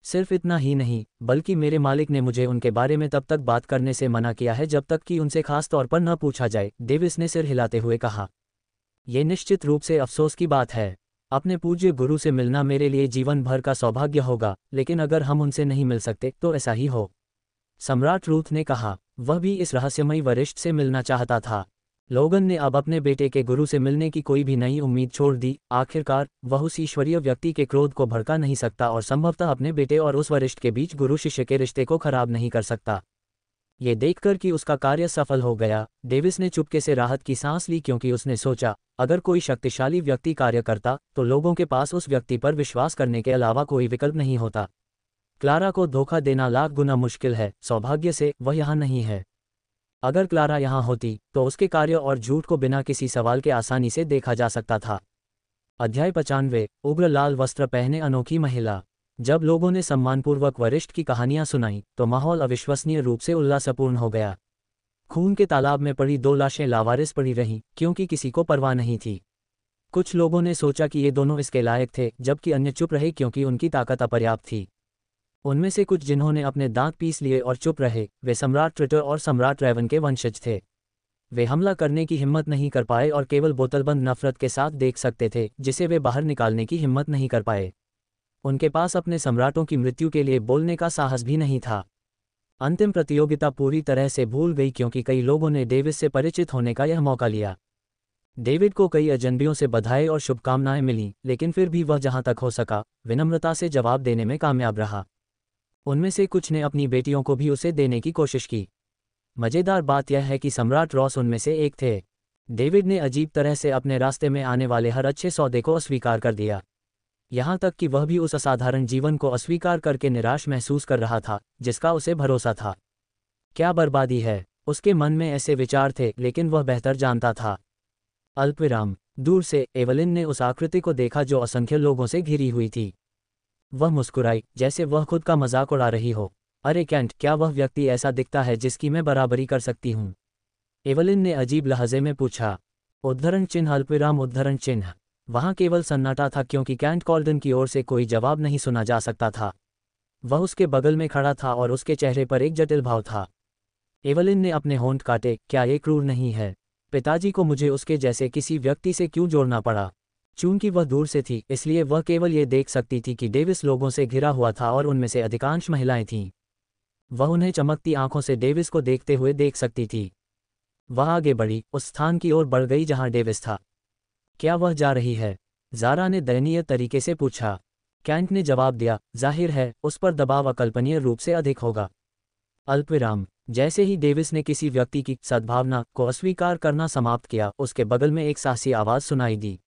[SPEAKER 1] सिर्फ इतना ही नहीं, बल्कि मेरे मालिक ने मुझे उनके बारे में तब तक बात करने से मना किया है जब तक कि उनसे खास तौर पर न पूछा जाए। डेविस ने सिर हिलाते हुए कहा, यह निश्चित रूप से अफसोस की बात है। अपने पूज्य गुरु से मिलना मेरे लिए जीवन भर का सौभाग्य होगा, लेकिन अगर हम उनसे नहीं मिल सकते तो ऐसा ही हो। सम्राट रूथ ने कहा। वह भी इस रहस्यमयी वरिष्ठ से मिलना चाहता था। लोगन ने अब अपने बेटे के गुरु से मिलने की कोई भी नई उम्मीद छोड़ दी। आखिरकार वह उस ईश्वरीय व्यक्ति के क्रोध को भड़का नहीं सकता और संभवतः अपने बेटे और उस वरिष्ठ के बीच गुरु शिष्य के रिश्ते को खराब नहीं कर सकता। ये देखकर कि उसका कार्य सफल हो गया, डेविस ने चुपके से राहत की सांस ली, क्योंकि उसने सोचा, अगर कोई शक्तिशाली व्यक्ति कार्य करता तो लोगों के पास उस व्यक्ति पर विश्वास करने के अलावा कोई विकल्प नहीं होता। क्लारा को धोखा देना लाख गुना मुश्किल है। सौभाग्य से वह यहाँ नहीं है। अगर क्लारा यहाँ होती तो उसके कार्य और झूठ को बिना किसी सवाल के आसानी से देखा जा सकता था। अध्याय 95। उग्र लाल वस्त्र पहने अनोखी महिला। जब लोगों ने सम्मानपूर्वक वरिष्ठ की कहानियां सुनाई तो माहौल अविश्वसनीय रूप से उल्लासपूर्ण हो गया। खून के तालाब में पड़ी 2 लाशें लावारिस पड़ी रहीं, क्योंकि किसी को परवाह नहीं थी। कुछ लोगों ने सोचा कि ये दोनों इसके लायक थे, जबकि अन्य चुप रहे क्योंकि उनकी ताकत अपर्याप्त थी। उनमें से कुछ जिन्होंने अपने दांत पीस लिए और चुप रहे, वे सम्राट ट्रिटर और सम्राट रेवन के वंशज थे। वे हमला करने की हिम्मत नहीं कर पाए और केवल बोतलबंद नफरत के साथ देख सकते थे, जिसे वे बाहर निकालने की हिम्मत नहीं कर पाए। उनके पास अपने सम्राटों की मृत्यु के लिए बोलने का साहस भी नहीं था। अंतिम प्रतियोगिता पूरी तरह से भूल गई, क्योंकि कई लोगों ने डेविस से परिचित होने का यह मौका लिया। डेविड को कई अजनबियों से बधाई और शुभकामनाएं मिलीं, लेकिन फिर भी वह जहां तक हो सका विनम्रता से जवाब देने में कामयाब रहा। उनमें से कुछ ने अपनी बेटियों को भी उसे देने की कोशिश की। मजेदार बात यह है कि सम्राट रॉस उनमें से एक थे। डेविड ने अजीब तरह से अपने रास्ते में आने वाले हर अच्छे सौदे को अस्वीकार कर दिया। यहाँ तक कि वह भी उस असाधारण जीवन को अस्वीकार करके निराश महसूस कर रहा था जिसका उसे भरोसा था। क्या बर्बादी है, उसके मन में ऐसे विचार थे, लेकिन वह बेहतर जानता था। अल्पविराम। दूर से एवलिन ने उस आकृति को देखा जो असंख्य लोगों से घिरी हुई थी। वह मुस्कुराई, जैसे वह खुद का मजाक उड़ा रही हो। अरे कैंट, क्या वह व्यक्ति ऐसा दिखता है जिसकी मैं बराबरी कर सकती हूँ? एवलिन ने अजीब लहजे में पूछा। उद्धरण चिन्ह अल्पविराम उद्धरण चिन्ह। वहाँ केवल सन्नाटा था, क्योंकि कैंट कॉल्डन की ओर से कोई जवाब नहीं सुना जा सकता था। वह उसके बगल में खड़ा था और उसके चेहरे पर एक जटिल भाव था। एवलिन ने अपने होंठ काटे। क्या ये क्रूर नहीं है? पिताजी को मुझे उसके जैसे किसी व्यक्ति से क्यों जोड़ना पड़ा? चूंकि वह दूर से थी, इसलिए वह केवल ये देख सकती थी कि डेविस लोगों से घिरा हुआ था और उनमें से अधिकांश महिलाएं थीं। वह उन्हें चमकती आंखों से डेविस को देखते हुए देख सकती थी। वह आगे बढ़ी, उस स्थान की ओर बढ़ गई जहां डेविस था। क्या वह जा रही है? ज़ारा ने दयनीय तरीके से पूछा। कैंट ने जवाब दिया, जाहिर है उस पर दबाव अकल्पनीय रूप से अधिक होगा। अल्पविराम। जैसे ही डेविस ने किसी व्यक्ति की सद्भावना को अस्वीकार करना समाप्त किया, उसके बगल में एक साहसी आवाज़ सुनाई दी।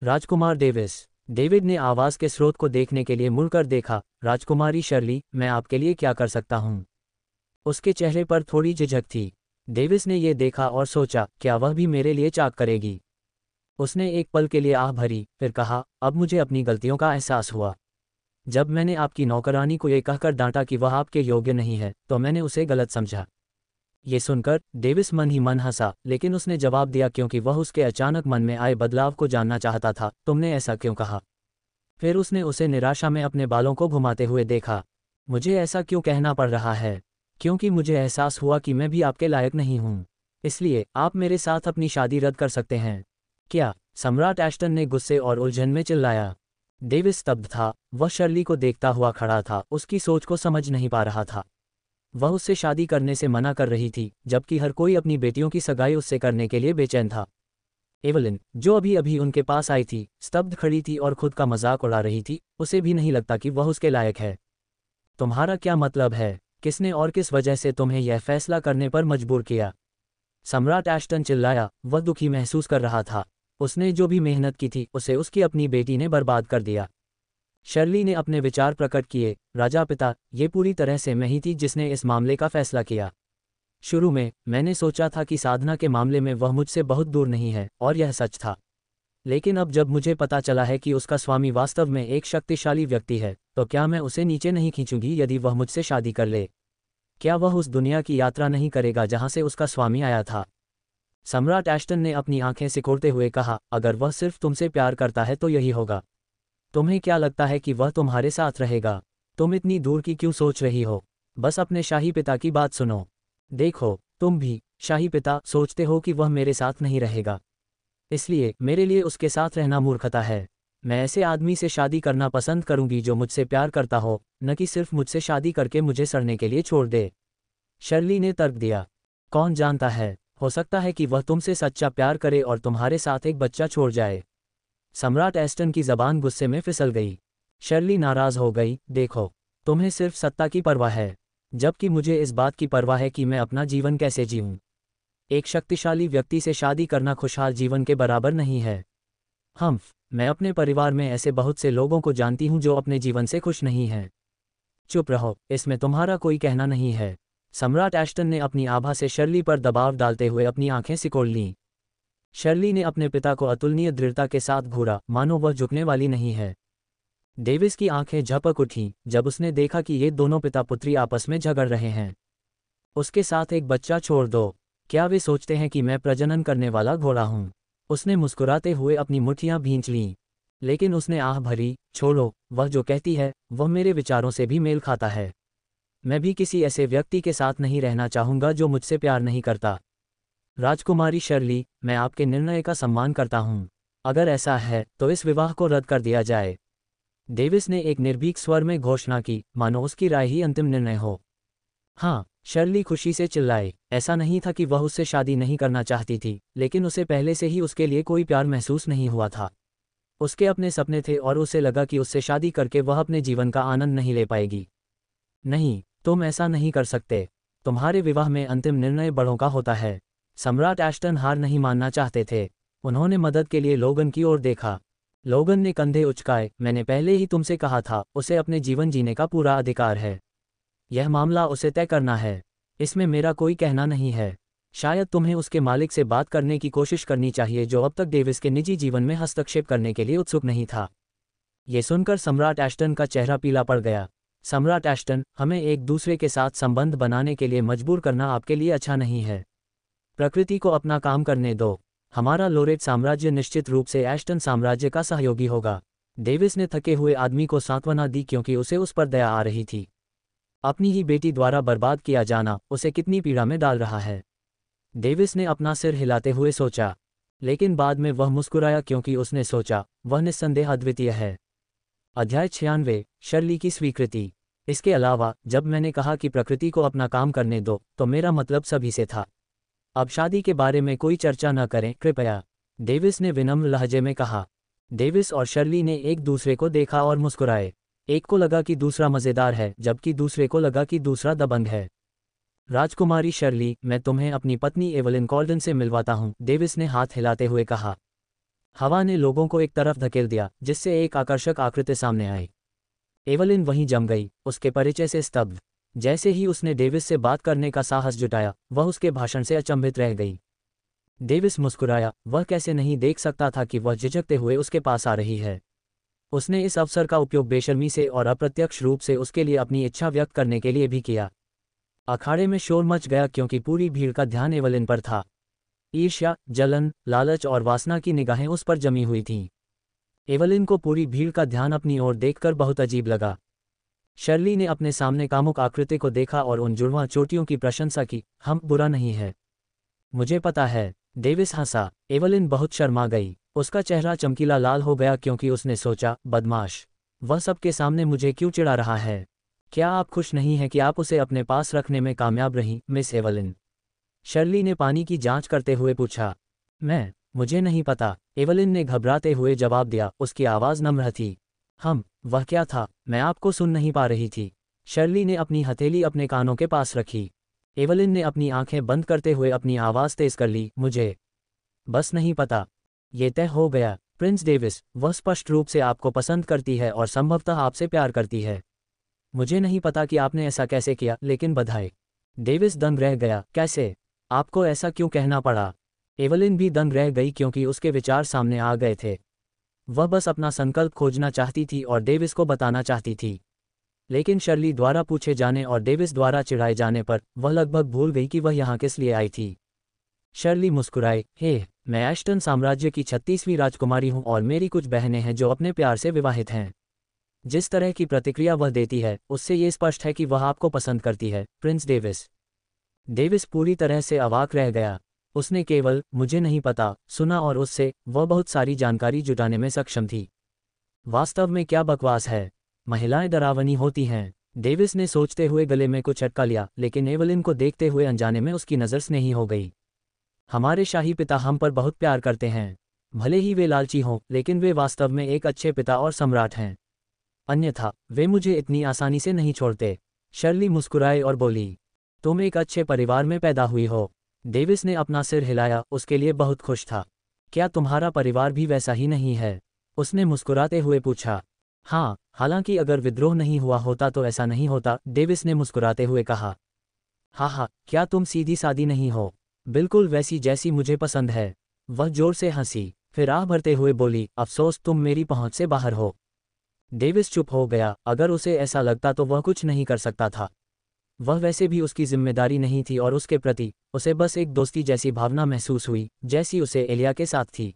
[SPEAKER 1] राजकुमार डेविस। डेविड ने आवाज़ के स्रोत को देखने के लिए मुड़कर देखा। राजकुमारी शर्ली, मैं आपके लिए क्या कर सकता हूँ? उसके चेहरे पर थोड़ी झिझक थी। डेविस ने यह देखा और सोचा, क्या वह भी मेरे लिए चाक करेगी? उसने एक पल के लिए आह भरी, फिर कहा, अब मुझे अपनी गलतियों का एहसास हुआ। जब मैंने आपकी नौकरानी को यह कहकर डांटा कि वह आपके योग्य नहीं है, तो मैंने उसे गलत समझा। ये सुनकर डेविस मन ही मन हंसा, लेकिन उसने जवाब दिया, क्योंकि वह उसके अचानक मन में आए बदलाव को जानना चाहता था, तुमने ऐसा क्यों कहा? फिर उसने उसे निराशा में अपने बालों को घुमाते हुए देखा। मुझे ऐसा क्यों कहना पड़ रहा है? क्योंकि मुझे एहसास हुआ कि मैं भी आपके लायक नहीं हूँ। इसलिए आप मेरे साथ अपनी शादी रद्द कर सकते हैं। क्या? सम्राट एश्टन ने गुस्से और उलझन में चिल्लाया। डेविस स्तब्ध था। वह शर्ली को देखता हुआ खड़ा था, उसकी सोच को समझ नहीं पा रहा था। वह उससे शादी करने से मना कर रही थी, जबकि हर कोई अपनी बेटियों की सगाई उससे करने के लिए बेचैन था। एवलिन, जो अभी अभी उनके पास आई थी, स्तब्ध खड़ी थी और खुद का मजाक उड़ा रही थी। उसे भी नहीं लगता कि वह उसके लायक है। तुम्हारा क्या मतलब है? किसने और किस वजह से तुम्हें यह फैसला करने पर मजबूर किया? सम्राट एश्टन चिल्लाया। वह दुखी महसूस कर रहा था। उसने जो भी मेहनत की थी उसे उसकी अपनी बेटी ने बर्बाद कर दिया। शर्ली ने अपने विचार प्रकट किए। राजा पिता, ये पूरी तरह से मैं ही थी जिसने इस मामले का फैसला किया। शुरू में मैंने सोचा था कि साधना के मामले में वह मुझसे बहुत दूर नहीं है, और यह सच था। लेकिन अब जब मुझे पता चला है कि उसका स्वामी वास्तव में एक शक्तिशाली व्यक्ति है, तो क्या मैं उसे नीचे नहीं खींचूंगी यदि वह मुझसे शादी कर ले? क्या वह उस दुनिया की यात्रा नहीं करेगा जहां से उसका स्वामी आया था? सम्राट एस्टन ने अपनी आंखें सिकोड़ते हुए कहा, अगर वह सिर्फ तुमसे प्यार करता है तो यही होगा। तुम्हें क्या लगता है कि वह तुम्हारे साथ रहेगा? तुम इतनी दूर की क्यों सोच रही हो? बस अपने शाही पिता की बात सुनो। देखो, तुम भी, शाही पिता, सोचते हो कि वह मेरे साथ नहीं रहेगा। इसलिए मेरे लिए उसके साथ रहना मूर्खता है। मैं ऐसे आदमी से शादी करना पसंद करूंगी जो मुझसे प्यार करता हो, न कि सिर्फ मुझसे शादी करके मुझे सड़ने के लिए छोड़ दे। शर्ली ने तर्क दिया। कौन जानता है, हो सकता है कि वह तुमसे सच्चा प्यार करे और तुम्हारे साथ एक बच्चा छोड़ जाए। सम्राट एस्टन की जबान गुस्से में फिसल गई। शर्ली नाराज हो गई। देखो, तुम्हें सिर्फ सत्ता की परवाह है, जबकि मुझे इस बात की परवाह है कि मैं अपना जीवन कैसे जीऊं। एक शक्तिशाली व्यक्ति से शादी करना खुशहाल जीवन के बराबर नहीं है। मैं अपने परिवार में ऐसे बहुत से लोगों को जानती हूं जो अपने जीवन से खुश नहीं हैं। चुप रहो, इसमें तुम्हारा कोई कहना नहीं है। सम्राट एस्टन ने अपनी आभा से शर्ली पर दबाव डालते हुए अपनी आंखें सिकोड़ लीं। शर्ली ने अपने पिता को अतुलनीय दृढ़ता के साथ घूरा, मानो वह झुकने वाली नहीं है। डेविस की आंखें झपक उठीं जब उसने देखा कि ये दोनों पिता पुत्री आपस में झगड़ रहे हैं। उसके साथ एक बच्चा छोड़ दो। क्या वे सोचते हैं कि मैं प्रजनन करने वाला घोड़ा हूं? उसने मुस्कुराते हुए अपनी मुट्ठियां भींच लीं। लेकिन उसने आह भरी, छोड़ो, वह जो कहती है वह मेरे विचारों से भी मेल खाता है। मैं भी किसी ऐसे व्यक्ति के साथ नहीं रहना चाहूंगा जो मुझसे प्यार नहीं करता। राजकुमारी शर्ली, मैं आपके निर्णय का सम्मान करता हूं। अगर ऐसा है तो इस विवाह को रद्द कर दिया जाए। डेविस ने एक निर्भीक स्वर में घोषणा की, मानो उसकी राय ही अंतिम निर्णय हो। हाँ, शर्ली खुशी से चिल्लाई। ऐसा नहीं था कि वह उससे शादी नहीं करना चाहती थी, लेकिन उसे पहले से ही उसके लिए कोई प्यार महसूस नहीं हुआ था। उसके अपने सपने थे और उसे लगा कि उससे शादी करके वह अपने जीवन का आनंद नहीं ले पाएगी। नहीं, तुम ऐसा नहीं कर सकते। तुम्हारे विवाह में अंतिम निर्णय बड़ों का होता है। सम्राट एस्टन हार नहीं मानना चाहते थे। उन्होंने मदद के लिए लोगन की ओर देखा। लोगन ने कंधे उचकाए। मैंने पहले ही तुमसे कहा था, उसे अपने जीवन जीने का पूरा अधिकार है। यह मामला उसे तय करना है। इसमें मेरा कोई कहना नहीं है। शायद तुम्हें उसके मालिक से बात करने की कोशिश करनी चाहिए, जो अब तक डेविस के निजी जीवन में हस्तक्षेप करने के लिए उत्सुक नहीं था। ये सुनकर सम्राट एस्टन का चेहरा पीला पड़ गया। सम्राट एस्टन, हमें एक दूसरे के साथ संबंध बनाने के लिए मजबूर करना आपके लिए अच्छा नहीं है। प्रकृति को अपना काम करने दो। हमारा लोरेट साम्राज्य निश्चित रूप से एस्टन साम्राज्य का सहयोगी होगा। डेविस ने थके हुए आदमी को सांत्वना दी क्योंकि उसे उस पर दया आ रही थी। अपनी ही बेटी द्वारा बर्बाद किया जाना उसे कितनी पीड़ा में डाल रहा है। डेविस ने अपना सिर हिलाते हुए सोचा, लेकिन बाद में वह मुस्कुराया क्योंकि उसने सोचा, वह निस्संदेह अद्वितीय है। अध्याय 96, शर्ली की स्वीकृति। इसके अलावा, जब मैंने कहा कि प्रकृति को अपना काम करने दो, तो मेरा मतलब सभी से था। अब शादी के बारे में कोई चर्चा न करें, कृपया, डेविस ने विनम्र लहजे में कहा। डेविस और शर्ली ने एक दूसरे को देखा और मुस्कुराए। एक को लगा कि दूसरा मज़ेदार है, जबकि दूसरे को लगा कि दूसरा दबंग है। राजकुमारी शर्ली, मैं तुम्हें अपनी पत्नी एवलिन कॉल्डन से मिलवाता हूं, डेविस ने हाथ हिलाते हुए कहा। हवा ने लोगों को एक तरफ धकेल दिया, जिससे एक आकर्षक आकृति सामने आई। एवलिन वहीं जम गई, उसके परिचय से स्तब्ध। जैसे ही उसने डेविस से बात करने का साहस जुटाया, वह उसके भाषण से अचंभित रह गई। डेविस मुस्कुराया। वह कैसे नहीं देख सकता था कि वह झिझकते हुए उसके पास आ रही है। उसने इस अवसर का उपयोग बेशर्मी से और अप्रत्यक्ष रूप से उसके लिए अपनी इच्छा व्यक्त करने के लिए भी किया। अखाड़े में शोर मच गया क्योंकि पूरी भीड़ का ध्यान एवलिन पर था। ईर्ष्या, जलन, लालच और वासना की निगाहें उस पर जमी हुई थीं। एवलिन को पूरी भीड़ का ध्यान अपनी ओर देखकर बहुत अजीब लगा। शर्ली ने अपने सामने कामुक आकृति को देखा और उन जुड़वां चोटियों की प्रशंसा की। हम बुरा नहीं है। मुझे पता है। डेविस हंसा। एवलिन बहुत शर्मा गई। उसका चेहरा चमकीला लाल हो गया क्योंकि उसने सोचा, बदमाश, वह सबके सामने मुझे क्यों चिढ़ा रहा है? क्या आप खुश नहीं हैं कि आप उसे अपने पास रखने में कामयाब रहीं, मिस एवलिन? शर्ली ने पानी की जांच करते हुए पूछा। मुझे नहीं पता, एवलिन ने घबराते हुए जवाब दिया। उसकी आवाज़ नम्र थी। वह क्या था? मैं आपको सुन नहीं पा रही थी। शर्ली ने अपनी हथेली अपने कानों के पास रखी। एवलिन ने अपनी आंखें बंद करते हुए अपनी आवाज़ तेज कर ली। मुझे बस नहीं पता। ये तय हो गया। प्रिंस डेविस, वह स्पष्ट रूप से आपको पसंद करती है और संभवतः आपसे प्यार करती है। मुझे नहीं पता कि आपने ऐसा कैसे किया, लेकिन बधाई। डेविस दंग रह गया। कैसे? आपको ऐसा क्यों कहना पड़ा? एवलिन भी दंग रह गई क्योंकि उसके विचार सामने आ गए थे। वह बस अपना संकल्प खोजना चाहती थी और डेविस को बताना चाहती थी। लेकिन शर्ली द्वारा पूछे जाने और डेविस द्वारा चिढ़ाए जाने पर वह लगभग भूल गई कि वह यहाँ किस लिए आई थी। शर्ली मुस्कुराई। हे, मैं एश्टन साम्राज्य की 36वीं राजकुमारी हूँ और मेरी कुछ बहनें हैं जो अपने प्यार से विवाहित हैं। जिस तरह की प्रतिक्रिया वह देती है उससे ये स्पष्ट है कि वह आपको पसंद करती है, प्रिंस डेविस। डेविस पूरी तरह से अवाक रह गया। उसने केवल मुझे नहीं पता सुना और उससे वह बहुत सारी जानकारी जुटाने में सक्षम थी। वास्तव में क्या बकवास है? महिलाएं डरावनी होती हैं। डेविस ने सोचते हुए गले में कुछ अटका लिया, लेकिन एवलिन को देखते हुए अनजाने में उसकी नज़र स्नेही हो गई। हमारे शाही पिता हम पर बहुत प्यार करते हैं। भले ही वे लालची हों, लेकिन वे वास्तव में एक अच्छे पिता और सम्राट हैं। अन्यथा वे मुझे इतनी आसानी से नहीं छोड़ते। शर्ली मुस्कुराए और बोली, तुम एक अच्छे परिवार में पैदा हुई हो। डेविस ने अपना सिर हिलाया, उसके लिए बहुत खुश था। क्या तुम्हारा परिवार भी वैसा ही नहीं है? उसने मुस्कुराते हुए पूछा। हाँ, हालांकि अगर विद्रोह नहीं हुआ होता तो ऐसा नहीं होता, डेविस ने मुस्कुराते हुए कहा। हाँ, क्या तुम सीधी सादी नहीं हो? बिल्कुल वैसी जैसी मुझे पसंद है। वह जोर से हंसी, फिर आह भरते हुए बोली, अफसोस तुम मेरी पहुंच से बाहर हो। डेविस चुप हो गया। अगर उसे ऐसा लगता तो वह कुछ नहीं कर सकता था। वह वैसे भी उसकी जिम्मेदारी नहीं थी और उसके प्रति उसे बस एक दोस्ती जैसी भावना महसूस हुई, जैसी उसे एलिया के साथ थी।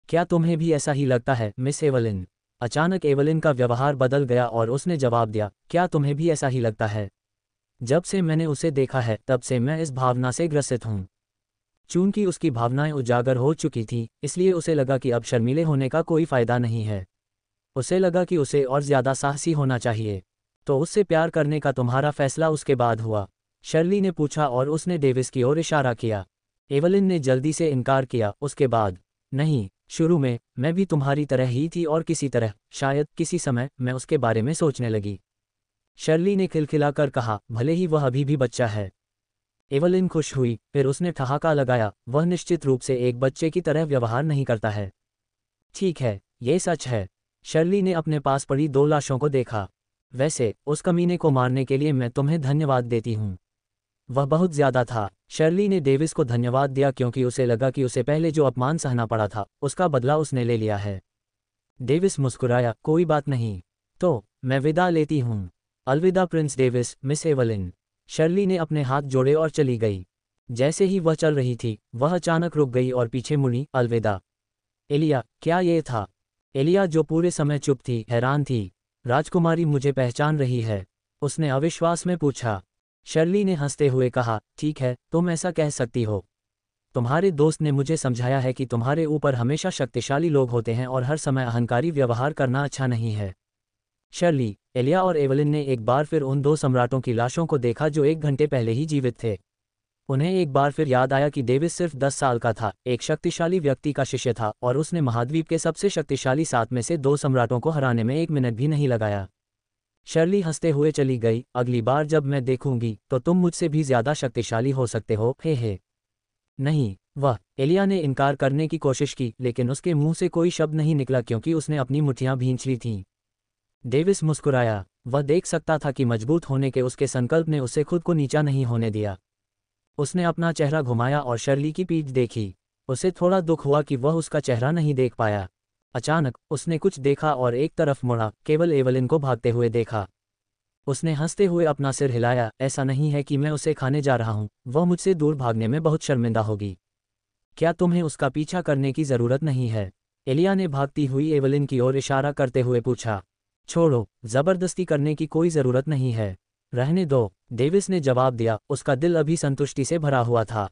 [SPEAKER 1] क्या तुम्हें भी ऐसा ही लगता है, मिस एवलिन? अचानक एवलिन का व्यवहार बदल गया और उसने जवाब दिया, क्या तुम्हें भी ऐसा ही लगता है? जब से मैंने उसे देखा है तब से मैं इस भावना से ग्रसित हूँ। चूंकि उसकी भावनाएं उजागर हो चुकी थीं, इसलिए उसे लगा कि अब शर्मीले होने का कोई फायदा नहीं है। उसे लगा कि उसे और ज्यादा साहसी होना चाहिए। तो उससे प्यार करने का तुम्हारा फैसला उसके बाद हुआ? शर्ली ने पूछा और उसने डेविस की ओर इशारा किया। एवलिन ने जल्दी से इनकार किया। उसके बाद? नहीं, शुरू में मैं भी तुम्हारी तरह ही थी और किसी तरह, शायद किसी समय, मैं उसके बारे में सोचने लगी। शर्ली ने खिलखिलाकर कहा, भले ही वह अभी भी बच्चा है। एवलिन खुश हुई, फिर उसने ठहाका लगाया, वह निश्चित रूप से एक बच्चे की तरह व्यवहार नहीं करता है। ठीक है, ये सच है। शर्ली ने अपने पास पड़ी 2 लाशों को देखा। वैसे उस कमीने को मारने के लिए मैं तुम्हें धन्यवाद देती हूँ। वह बहुत ज्यादा था। शर्ली ने डेविस को धन्यवाद दिया क्योंकि उसे लगा कि उसे पहले जो अपमान सहना पड़ा था उसका बदला उसने ले लिया है। डेविस मुस्कुराया, कोई बात नहीं। तो मैं विदा लेती हूँ। अलविदा Prince Davis, miss Evelyn. Shirley ने अपने हाथ जोड़े और चली गई। जैसे ही वह चल रही थी, वह अचानक रुक गई और पीछे मुड़ी। अलविदा। एलिया, क्या ये था? एलिया, जो पूरे समय चुप थी, हैरान थी। राजकुमारी मुझे पहचान रही है? उसने अविश्वास में पूछा। शर्ली ने हंसते हुए कहा, ठीक है, तुम ऐसा कह सकती हो। तुम्हारे दोस्त ने मुझे समझाया है कि तुम्हारे ऊपर हमेशा शक्तिशाली लोग होते हैं और हर समय अहंकारी व्यवहार करना अच्छा नहीं है। शर्ली, एलिया और एवलिन ने एक बार फिर उन 2 सम्राटों की लाशों को देखा जो 1 घंटे पहले ही जीवित थे। उन्हें एक बार फिर याद आया कि डेविस सिर्फ 10 साल का था, एक शक्तिशाली व्यक्ति का शिष्य था और उसने महाद्वीप के सबसे शक्तिशाली 7 में से 2 सम्राटों को हराने में 1 मिनट भी नहीं लगाया। शर्ली हंसते हुए चली गई। अगली बार जब मैं देखूंगी तो तुम मुझसे भी ज्यादा शक्तिशाली हो सकते हो। हे। नहीं, वह। एलिया ने इनकार करने की कोशिश की, लेकिन उसके मुंह से कोई शब्द नहीं निकला क्योंकि उसने अपनी मुट्ठियां भींच ली थीं। डेविस मुस्कुराया। वह देख सकता था कि मजबूत होने के उसके संकल्प ने उसे खुद को नीचा नहीं होने दिया। उसने अपना चेहरा घुमाया और शर्ली की पीठ देखी। उसे थोड़ा दुख हुआ कि वह उसका चेहरा नहीं देख पाया। अचानक उसने कुछ देखा और एक तरफ मुड़ा, केवल एवलिन को भागते हुए देखा। उसने हंसते हुए अपना सिर हिलाया। ऐसा नहीं है कि मैं उसे खाने जा रहा हूँ, वह मुझसे दूर भागने में बहुत शर्मिंदा होगी। क्या तुम्हें उसका पीछा करने की जरूरत नहीं है? एलिया ने भागती हुई एवलिन की ओर इशारा करते हुए पूछा। छोड़ो, जबरदस्ती करने की कोई जरूरत नहीं है। रहने दो, डेविस ने जवाब दिया, उसका दिल अभी संतुष्टि से भरा हुआ था।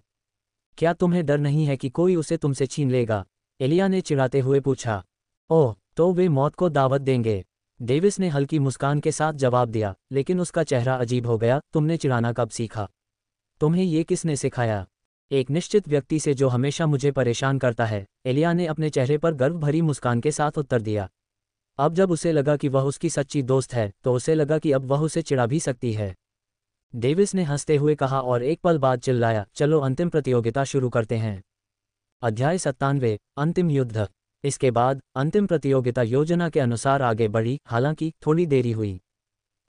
[SPEAKER 1] क्या तुम्हें डर नहीं है कि कोई उसे तुमसे छीन लेगा? एलिया ने चिढ़ाते हुए पूछा। ओह, तो वे मौत को दावत देंगे? डेविस ने हल्की मुस्कान के साथ जवाब दिया, लेकिन उसका चेहरा अजीब हो गया। तुमने चिढ़ाना कब सीखा? तुम्हें ये किसने सिखाया? एक निश्चित व्यक्ति से जो हमेशा मुझे परेशान करता है, एलिया ने अपने चेहरे पर गर्व भरी मुस्कान के साथ उत्तर दिया। अब जब उसे लगा कि वह उसकी सच्ची दोस्त है तो उसे लगा कि अब वह उसे चिढ़ा भी सकती है। डेविस ने हंसते हुए कहा और एक पल बाद चिल्लाया, चलो अंतिम प्रतियोगिता शुरू करते हैं। अध्याय 97, अंतिम युद्ध। इसके बाद अंतिम प्रतियोगिता योजना के अनुसार आगे बढ़ी, हालांकि थोड़ी देरी हुई।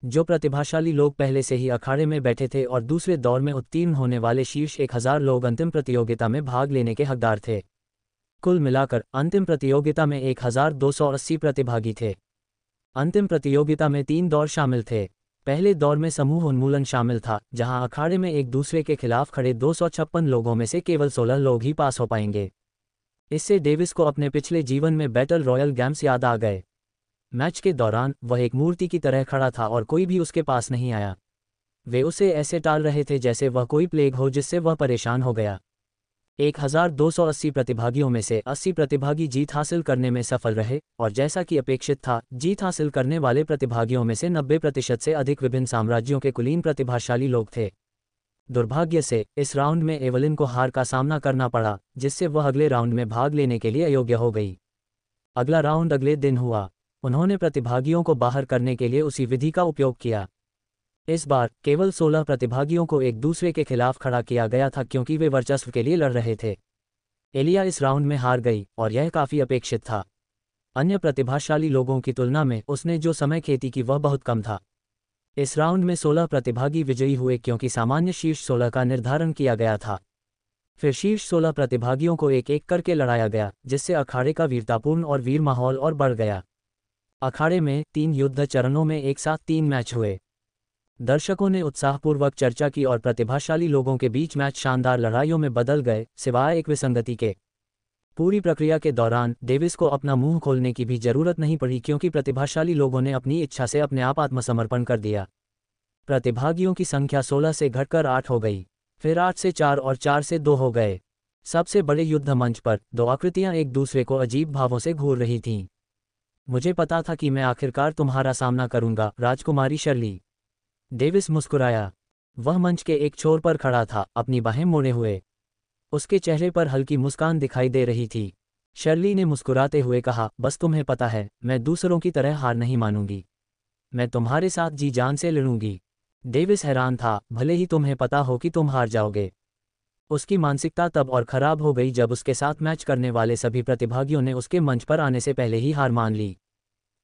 [SPEAKER 1] जो प्रतिभाशाली लोग पहले से ही अखाड़े में बैठे थे और दूसरे दौर में उत्तीर्ण होने वाले शीर्ष 1000 लोग अंतिम प्रतियोगिता में भाग लेने के हकदार थे। कुल मिलाकर अंतिम प्रतियोगिता में 1280 प्रतिभागी थे। अंतिम प्रतियोगिता में 3 दौर शामिल थे। पहले दौर में समूह उन्मूलन शामिल था, जहां अखाड़े में एक दूसरे के खिलाफ खड़े 256 लोगों में से केवल 16 लोग ही पास हो पाएंगे। इससे डेविस को अपने पिछले जीवन में बैटल रॉयल गेम्स याद आ गए। मैच के दौरान वह एक मूर्ति की तरह खड़ा था और कोई भी उसके पास नहीं आया। वे उसे ऐसे टाल रहे थे जैसे वह कोई प्लेग हो, जिससे वह परेशान हो गया। 1280 प्रतिभागियों में से 80 प्रतिभागी जीत हासिल करने में सफल रहे, और जैसा कि अपेक्षित था, जीत हासिल करने वाले प्रतिभागियों में से 90% से अधिक विभिन्न साम्राज्यों के कुलीन प्रतिभाशाली लोग थे। दुर्भाग्य से इस राउंड में एवलिन को हार का सामना करना पड़ा, जिससे वह अगले राउंड में भाग लेने के लिए अयोग्य हो गई। अगला राउंड अगले दिन हुआ। उन्होंने प्रतिभागियों को बाहर करने के लिए उसी विधि का उपयोग किया। इस बार केवल 16 प्रतिभागियों को एक दूसरे के खिलाफ खड़ा किया गया था, क्योंकि वे वर्चस्व के लिए लड़ रहे थे। एलिया इस राउंड में हार गई, और यह काफ़ी अपेक्षित था। अन्य प्रतिभाशाली लोगों की तुलना में उसने जो समय खेती की वह बहुत कम था। इस राउंड में 16 प्रतिभागी विजयी हुए, क्योंकि सामान्य शीर्ष 16 का निर्धारण किया गया था। फिर शीर्ष 16 प्रतिभागियों को एक एक करके लड़ाया गया, जिससे अखाड़े का वीरतापूर्ण और वीर माहौल और बढ़ गया। अखाड़े में 3 युद्ध चरणों में एक साथ 3 मैच हुए। दर्शकों ने उत्साहपूर्वक चर्चा की और प्रतिभाशाली लोगों के बीच मैच शानदार लड़ाइयों में बदल गए, सिवाय एक विसंगति के। पूरी प्रक्रिया के दौरान डेविस को अपना मुंह खोलने की भी जरूरत नहीं पड़ी, क्योंकि प्रतिभाशाली लोगों ने अपनी इच्छा से अपने आप आत्मसमर्पण कर दिया। प्रतिभागियों की संख्या 16 से घटकर 8 हो गई, फिर 8 से 4 और 4 से 2 हो गए। सबसे बड़े युद्ध मंच पर 2 आकृतियां एक दूसरे को अजीब भावों से घूर रही थीं। मुझे पता था कि मैं आखिरकार तुम्हारा सामना करूंगा, राजकुमारी शर्ली। डेविस मुस्कुराया। वह मंच के एक छोर पर खड़ा था, अपनी बाहें मोड़े हुए। उसके चेहरे पर हल्की मुस्कान दिखाई दे रही थी। शर्ली ने मुस्कुराते हुए कहा, बस तुम्हें पता है, मैं दूसरों की तरह हार नहीं मानूंगी। मैं तुम्हारे साथ जी जान से लड़ूंगी। डेविस हैरान था, भले ही तुम्हें पता हो कि तुम हार जाओगे। उसकी मानसिकता तब और खराब हो गई जब उसके साथ मैच करने वाले सभी प्रतिभागियों ने उसके मंच पर आने से पहले ही हार मान ली।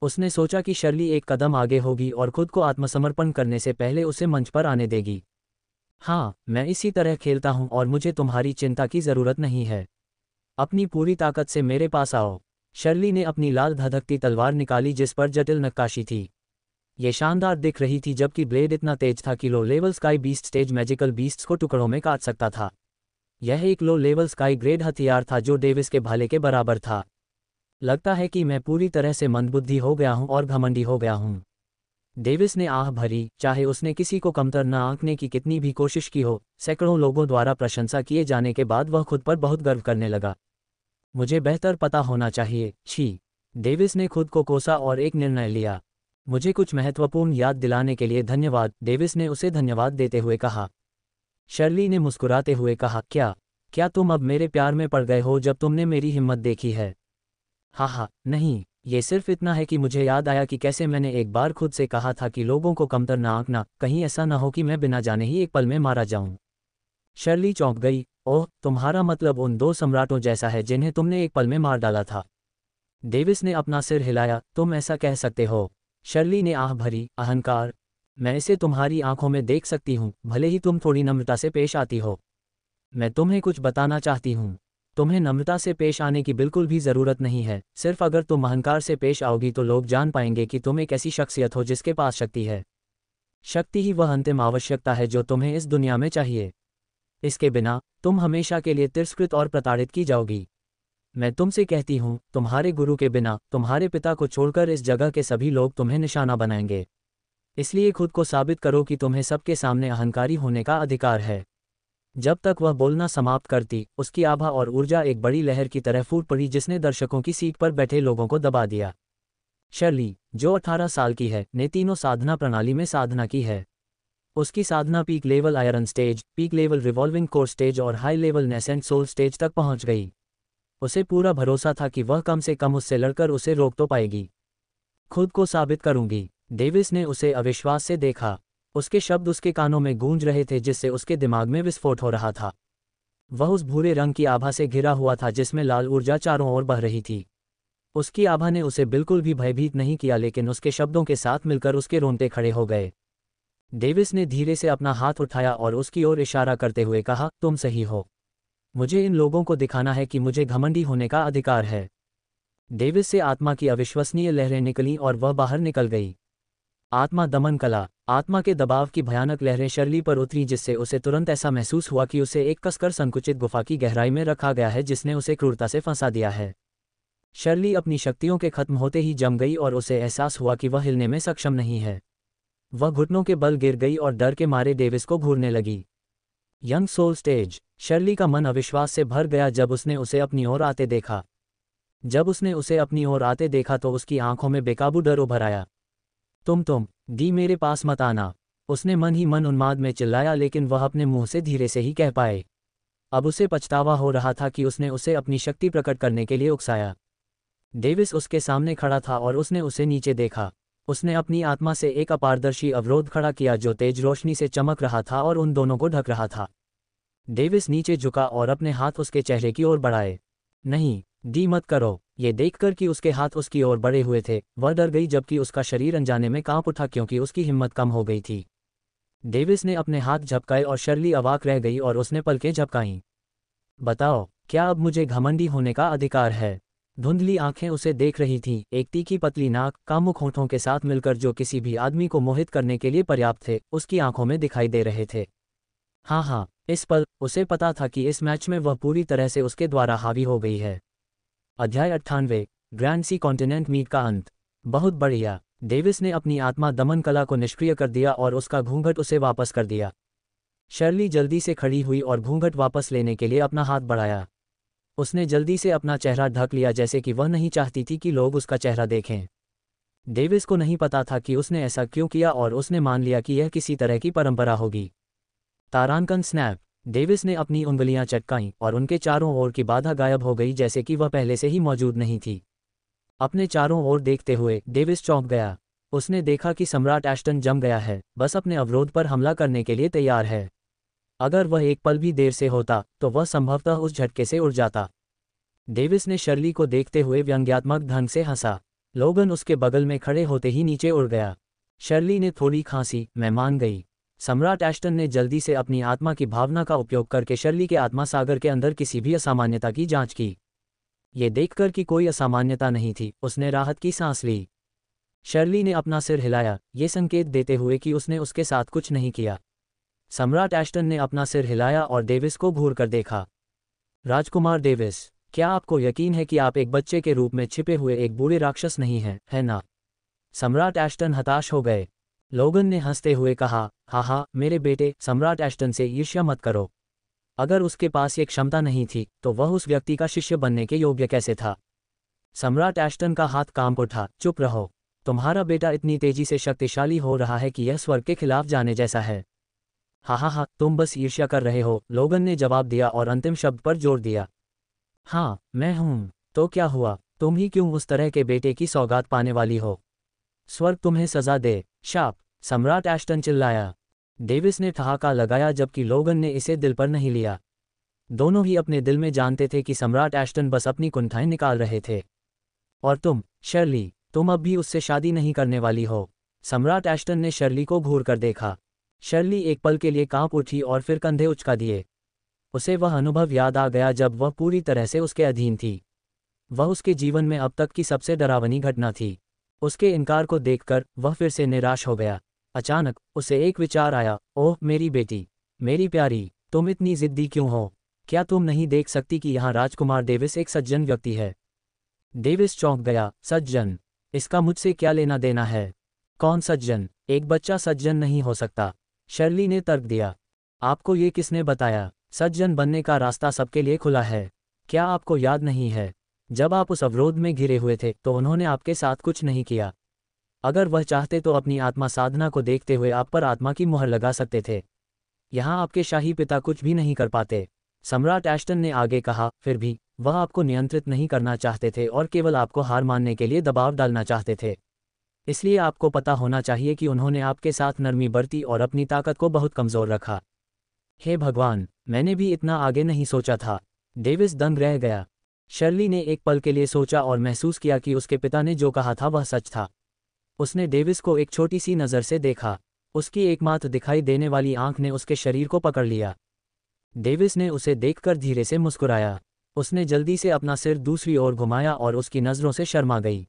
[SPEAKER 1] उसने सोचा कि शर्ली एक कदम आगे होगी और खुद को आत्मसमर्पण करने से पहले उसे मंच पर आने देगी। हाँ, मैं इसी तरह खेलता हूँ और मुझे तुम्हारी चिंता की ज़रूरत नहीं है। अपनी पूरी ताकत से मेरे पास आओ। शर्ली ने अपनी लाल धधकती तलवार निकाली, जिस पर जटिल नक्काशी थी। ये शानदार दिख रही थी, जबकि ब्लेड इतना तेज था कि low level sky beast stage magical beasts को टुकड़ों में काट सकता था। यह एक लो लेवल स्काई ग्रेड हथियार था जो डेविस के भाले के बराबर था। लगता है कि मैं पूरी तरह से मंदबुद्धि हो गया हूं और घमंडी हो गया हूं। डेविस ने आह भरी, चाहे उसने किसी को कमतर न आंकने की कितनी भी कोशिश की हो। सैकड़ों लोगों द्वारा प्रशंसा किए जाने के बाद वह खुद पर बहुत गर्व करने लगा। मुझे बेहतर पता होना चाहिए, छी। डेविस ने खुद को कोसा और एक निर्णय लिया। मुझे कुछ महत्वपूर्ण याद दिलाने के लिए धन्यवाद, डेविस ने उसे धन्यवाद देते हुए कहा। शर्ली ने मुस्कुराते हुए कहा, क्या तुम अब मेरे प्यार में पड़ गए हो जब तुमने मेरी हिम्मत देखी है? हाँ, नहीं, ये सिर्फ इतना है कि मुझे याद आया कि कैसे मैंने एक बार खुद से कहा था कि लोगों को कमतर न आंकना, कहीं ऐसा न हो कि मैं बिना जाने ही एक पल में मारा जाऊं। शर्ली चौंक गई। ओह, तुम्हारा मतलब उन 2 सम्राटों जैसा है जिन्हें तुमने एक पल में मार डाला था। डेविस ने अपना सिर हिलाया। तुम ऐसा कह सकते हो। शर्ली ने आह भरी, अहंकार। मैं इसे तुम्हारी आंखों में देख सकती हूँ, भले ही तुम थोड़ी नम्रता से पेश आती हो। मैं तुम्हें कुछ बताना चाहती हूँ। तुम्हें नम्रता से पेश आने की बिल्कुल भी ज़रूरत नहीं है। सिर्फ अगर तुम अहंकार से पेश आओगी तो लोग जान पाएंगे कि तुम एक ऐसी शख्सियत हो जिसके पास शक्ति है। शक्ति ही वह अंतिम आवश्यकता है जो तुम्हें इस दुनिया में चाहिए। इसके बिना तुम हमेशा के लिए तिरस्कृत और प्रताड़ित की जाओगी। मैं तुमसे कहती हूँ, तुम्हारे गुरु के बिना, तुम्हारे पिता को छोड़कर इस जगह के सभी लोग तुम्हें निशाना बनाएंगे। इसलिए खुद को साबित करो कि तुम्हें सबके सामने अहंकारी होने का अधिकार है। जब तक वह बोलना समाप्त करती, उसकी आभा और ऊर्जा एक बड़ी लहर की तरह फूट पड़ी, जिसने दर्शकों की सीट पर बैठे लोगों को दबा दिया। शर्ली, जो 18 साल की है, ने तीनों साधना प्रणाली में साधना की है। उसकी साधना peak level iron stage, peak level revolving core stage और high level nascent soul stage तक पहुंच गई। उसे पूरा भरोसा था कि वह कम से कम उससे लड़कर उसे रोक तो पाएगी। खुद को साबित करूंगी। डेविस ने उसे अविश्वास से देखा। उसके शब्द उसके कानों में गूंज रहे थे, जिससे उसके दिमाग में विस्फोट हो रहा था। वह उस भूरे रंग की आभा से घिरा हुआ था जिसमें लाल ऊर्जा चारों ओर बह रही थी। उसकी आभा ने उसे बिल्कुल भी भयभीत नहीं किया, लेकिन उसके शब्दों के साथ मिलकर उसके रोंगटे खड़े हो गए। डेविस ने धीरे से अपना हाथ उठाया और उसकी ओर इशारा करते हुए कहा, तुम सही हो। मुझे इन लोगों को दिखाना है कि मुझे घमंडी होने का अधिकार है। डेविस से आत्मा की अविश्वसनीय लहरें निकलीं और वह बाहर निकल गई। आत्मा दमन कला। आत्मा के दबाव की भयानक लहरें शर्ली पर उतरी, जिससे उसे तुरंत ऐसा महसूस हुआ कि उसे एक कसकर संकुचित गुफा की गहराई में रखा गया है, जिसने उसे क्रूरता से फंसा दिया है। शर्ली अपनी शक्तियों के खत्म होते ही जम गई और उसे एहसास हुआ कि वह हिलने में सक्षम नहीं है। वह घुटनों के बल गिर गई और डर के मारे डेविस को घूरने लगी। Young soul stage. शर्ली का मन अविश्वास से भर गया जब उसने उसे अपनी ओर आते देखा। जब उसने उसे अपनी ओर आते देखा तो उसकी आंखों में बेकाबू डर उभर आया। तुम डी मेरे पास मत आना, उसने मन ही मन उन्माद में चिल्लाया, लेकिन वह अपने मुंह से धीरे से ही कह पाए। अब उसे पछतावा हो रहा था कि उसने उसे अपनी शक्ति प्रकट करने के लिए उकसाया। डेविस उसके सामने खड़ा था और उसने उसे नीचे देखा। उसने अपनी आत्मा से एक अपारदर्शी अवरोध खड़ा किया जो तेज रोशनी से चमक रहा था और उन दोनों को ढक रहा था। डेविस नीचे झुका और अपने हाथ उसके चेहरे की ओर बढ़ाए। नहीं, डी मत करो। ये देखकर कि उसके हाथ उसकी ओर बढ़े हुए थे, वह डर गई, जबकि उसका शरीर अनजाने में कांप उठा क्योंकि उसकी हिम्मत कम हो गई थी। डेविस ने अपने हाथ झपकाए और शर्ली अवाक रह गई और उसने पलकें झपकाईं। बताओ, क्या अब मुझे घमंडी होने का अधिकार है? धुंधली आंखें उसे देख रही थीं, एक तीखी पतली नाक, कामुक होठों के साथ मिलकर जो किसी भी आदमी को मोहित करने के लिए पर्याप्त थे, उसकी आंखों में दिखाई दे रहे थे। हाँ, इस पल उसे पता था कि इस मैच में वह पूरी तरह से उसके द्वारा हावी हो गई है। अध्याय 98। ग्रैंड सी कॉन्टिनेंट मीट का अंत। बहुत बढ़िया। डेविस ने अपनी आत्मा दमन कला को निष्क्रिय कर दिया और उसका घूंघट उसे वापस कर दिया। शर्ली जल्दी से खड़ी हुई और घूंघट वापस लेने के लिए अपना हाथ बढ़ाया। उसने जल्दी से अपना चेहरा ढक लिया, जैसे कि वह नहीं चाहती थी कि लोग उसका चेहरा देखें। डेविस को नहीं पता था कि उसने ऐसा क्यों किया और उसने मान लिया कि यह किसी तरह की परंपरा होगी। तारांकन स्नैप। डेविस ने अपनी उंगलियां चटकाईं और उनके चारों ओर की बाधा गायब हो गई, जैसे कि वह पहले से ही मौजूद नहीं थी। अपने चारों ओर देखते हुए डेविस चौंक गया। उसने देखा कि सम्राट एश्टन जम गया है, बस अपने अवरोध पर हमला करने के लिए तैयार है। अगर वह एक पल भी देर से होता तो वह संभवतः उस झटके से उड़ जाता। डेविस ने शर्ली को देखते हुए व्यंग्यात्मक ढंग से हंसा। लोगन उसके बगल में खड़े होते ही नीचे उड़ गया। शर्ली ने थोड़ी खांसी, मैं मान गई। सम्राट एश्टन ने जल्दी से अपनी आत्मा की भावना का उपयोग करके शर्ली के आत्मा सागर के अंदर किसी भी असामान्यता की जांच की। ये देखकर कि कोई असामान्यता नहीं थी, उसने राहत की सांस ली। शर्ली ने अपना सिर हिलाया, ये संकेत देते हुए कि उसने उसके साथ कुछ नहीं किया। सम्राट एश्टन ने अपना सिर हिलाया और डेविस को घूर कर देखा। राजकुमार डेविस, क्या आपको यकीन है कि आप एक बच्चे के रूप में छिपे हुए एक बूढ़े राक्षस नहीं हैं, है ना? सम्राट एश्टन हताश हो गए। लोगन ने हंसते हुए कहा, हाँ, मेरे बेटे, सम्राट एश्टन से ईर्ष्या मत करो। अगर उसके पास ये क्षमता नहीं थी तो वह उस व्यक्ति का शिष्य बनने के योग्य कैसे था? सम्राट एश्टन का हाथ कांप उठा। चुप रहो। तुम्हारा बेटा इतनी तेजी से शक्तिशाली हो रहा है कि यह स्वर्ग के खिलाफ जाने जैसा है। हाँ, तुम बस ईर्ष्या कर रहे हो, लोगन ने जवाब दिया और अंतिम शब्द पर जोर दिया। हाँ, मैं हूँ। तो क्या हुआ? तुम ही क्यों उस तरह के बेटे की सौगात पाने वाली हो? स्वर्ग तुम्हें सजा दे। शाप। सम्राट एश्टन चिल्लाया। डेविस ने ठहाका लगाया, जबकि लोगन ने इसे दिल पर नहीं लिया। दोनों ही अपने दिल में जानते थे कि सम्राट एश्टन बस अपनी कुंठाएं निकाल रहे थे। और तुम, शर्ली, तुम अब भी उससे शादी नहीं करने वाली हो। सम्राट एश्टन ने शर्ली को घूर कर देखा। शर्ली एक पल के लिए कांप उठी और फिर कंधे उचका दिए। उसे वह अनुभव याद आ गया जब वह पूरी तरह से उसके अधीन थी। वह उसके जीवन में अब तक की सबसे डरावनी घटना थी। उसके इनकार को देखकर वह फिर से निराश हो गया। अचानक उसे एक विचार आया, ओह मेरी बेटी, मेरी प्यारी, तुम इतनी जिद्दी क्यों हो? क्या तुम नहीं देख सकती कि यहाँ राजकुमार डेविस एक सज्जन व्यक्ति है? डेविस चौंक गया। सज्जन? इसका मुझसे क्या लेना देना है? कौन सज्जन? एक बच्चा सज्जन नहीं हो सकता, शर्ली ने तर्क दिया। आपको ये किसने बताया? सज्जन बनने का रास्ता सबके लिए खुला है। क्या आपको याद नहीं है, जब आप उस अवरोध में घिरे हुए थे तो उन्होंने आपके साथ कुछ नहीं किया? अगर वह चाहते तो अपनी आत्मा साधना को देखते हुए आप पर आत्मा की मुहर लगा सकते थे। यहाँ आपके शाही पिता कुछ भी नहीं कर पाते। सम्राट एश्टन ने आगे कहा, फिर भी वह आपको नियंत्रित नहीं करना चाहते थे और केवल आपको हार मानने के लिए दबाव डालना चाहते थे। इसलिए आपको पता होना चाहिए कि उन्होंने आपके साथ नरमी बरती और अपनी ताकत को बहुत कमज़ोर रखा। हे भगवान, मैंने भी इतना आगे नहीं सोचा था। डेविस दंग रह गया। शर्ली ने एक पल के लिए सोचा और महसूस किया कि उसके पिता ने जो कहा था वह सच था। उसने डेविस को एक छोटी सी नज़र से देखा। उसकी एकमात्र दिखाई देने वाली आंख ने उसके शरीर को पकड़ लिया। डेविस ने उसे देखकर धीरे से मुस्कुराया। उसने जल्दी से अपना सिर दूसरी ओर घुमाया और उसकी नज़रों से शर्मा गई।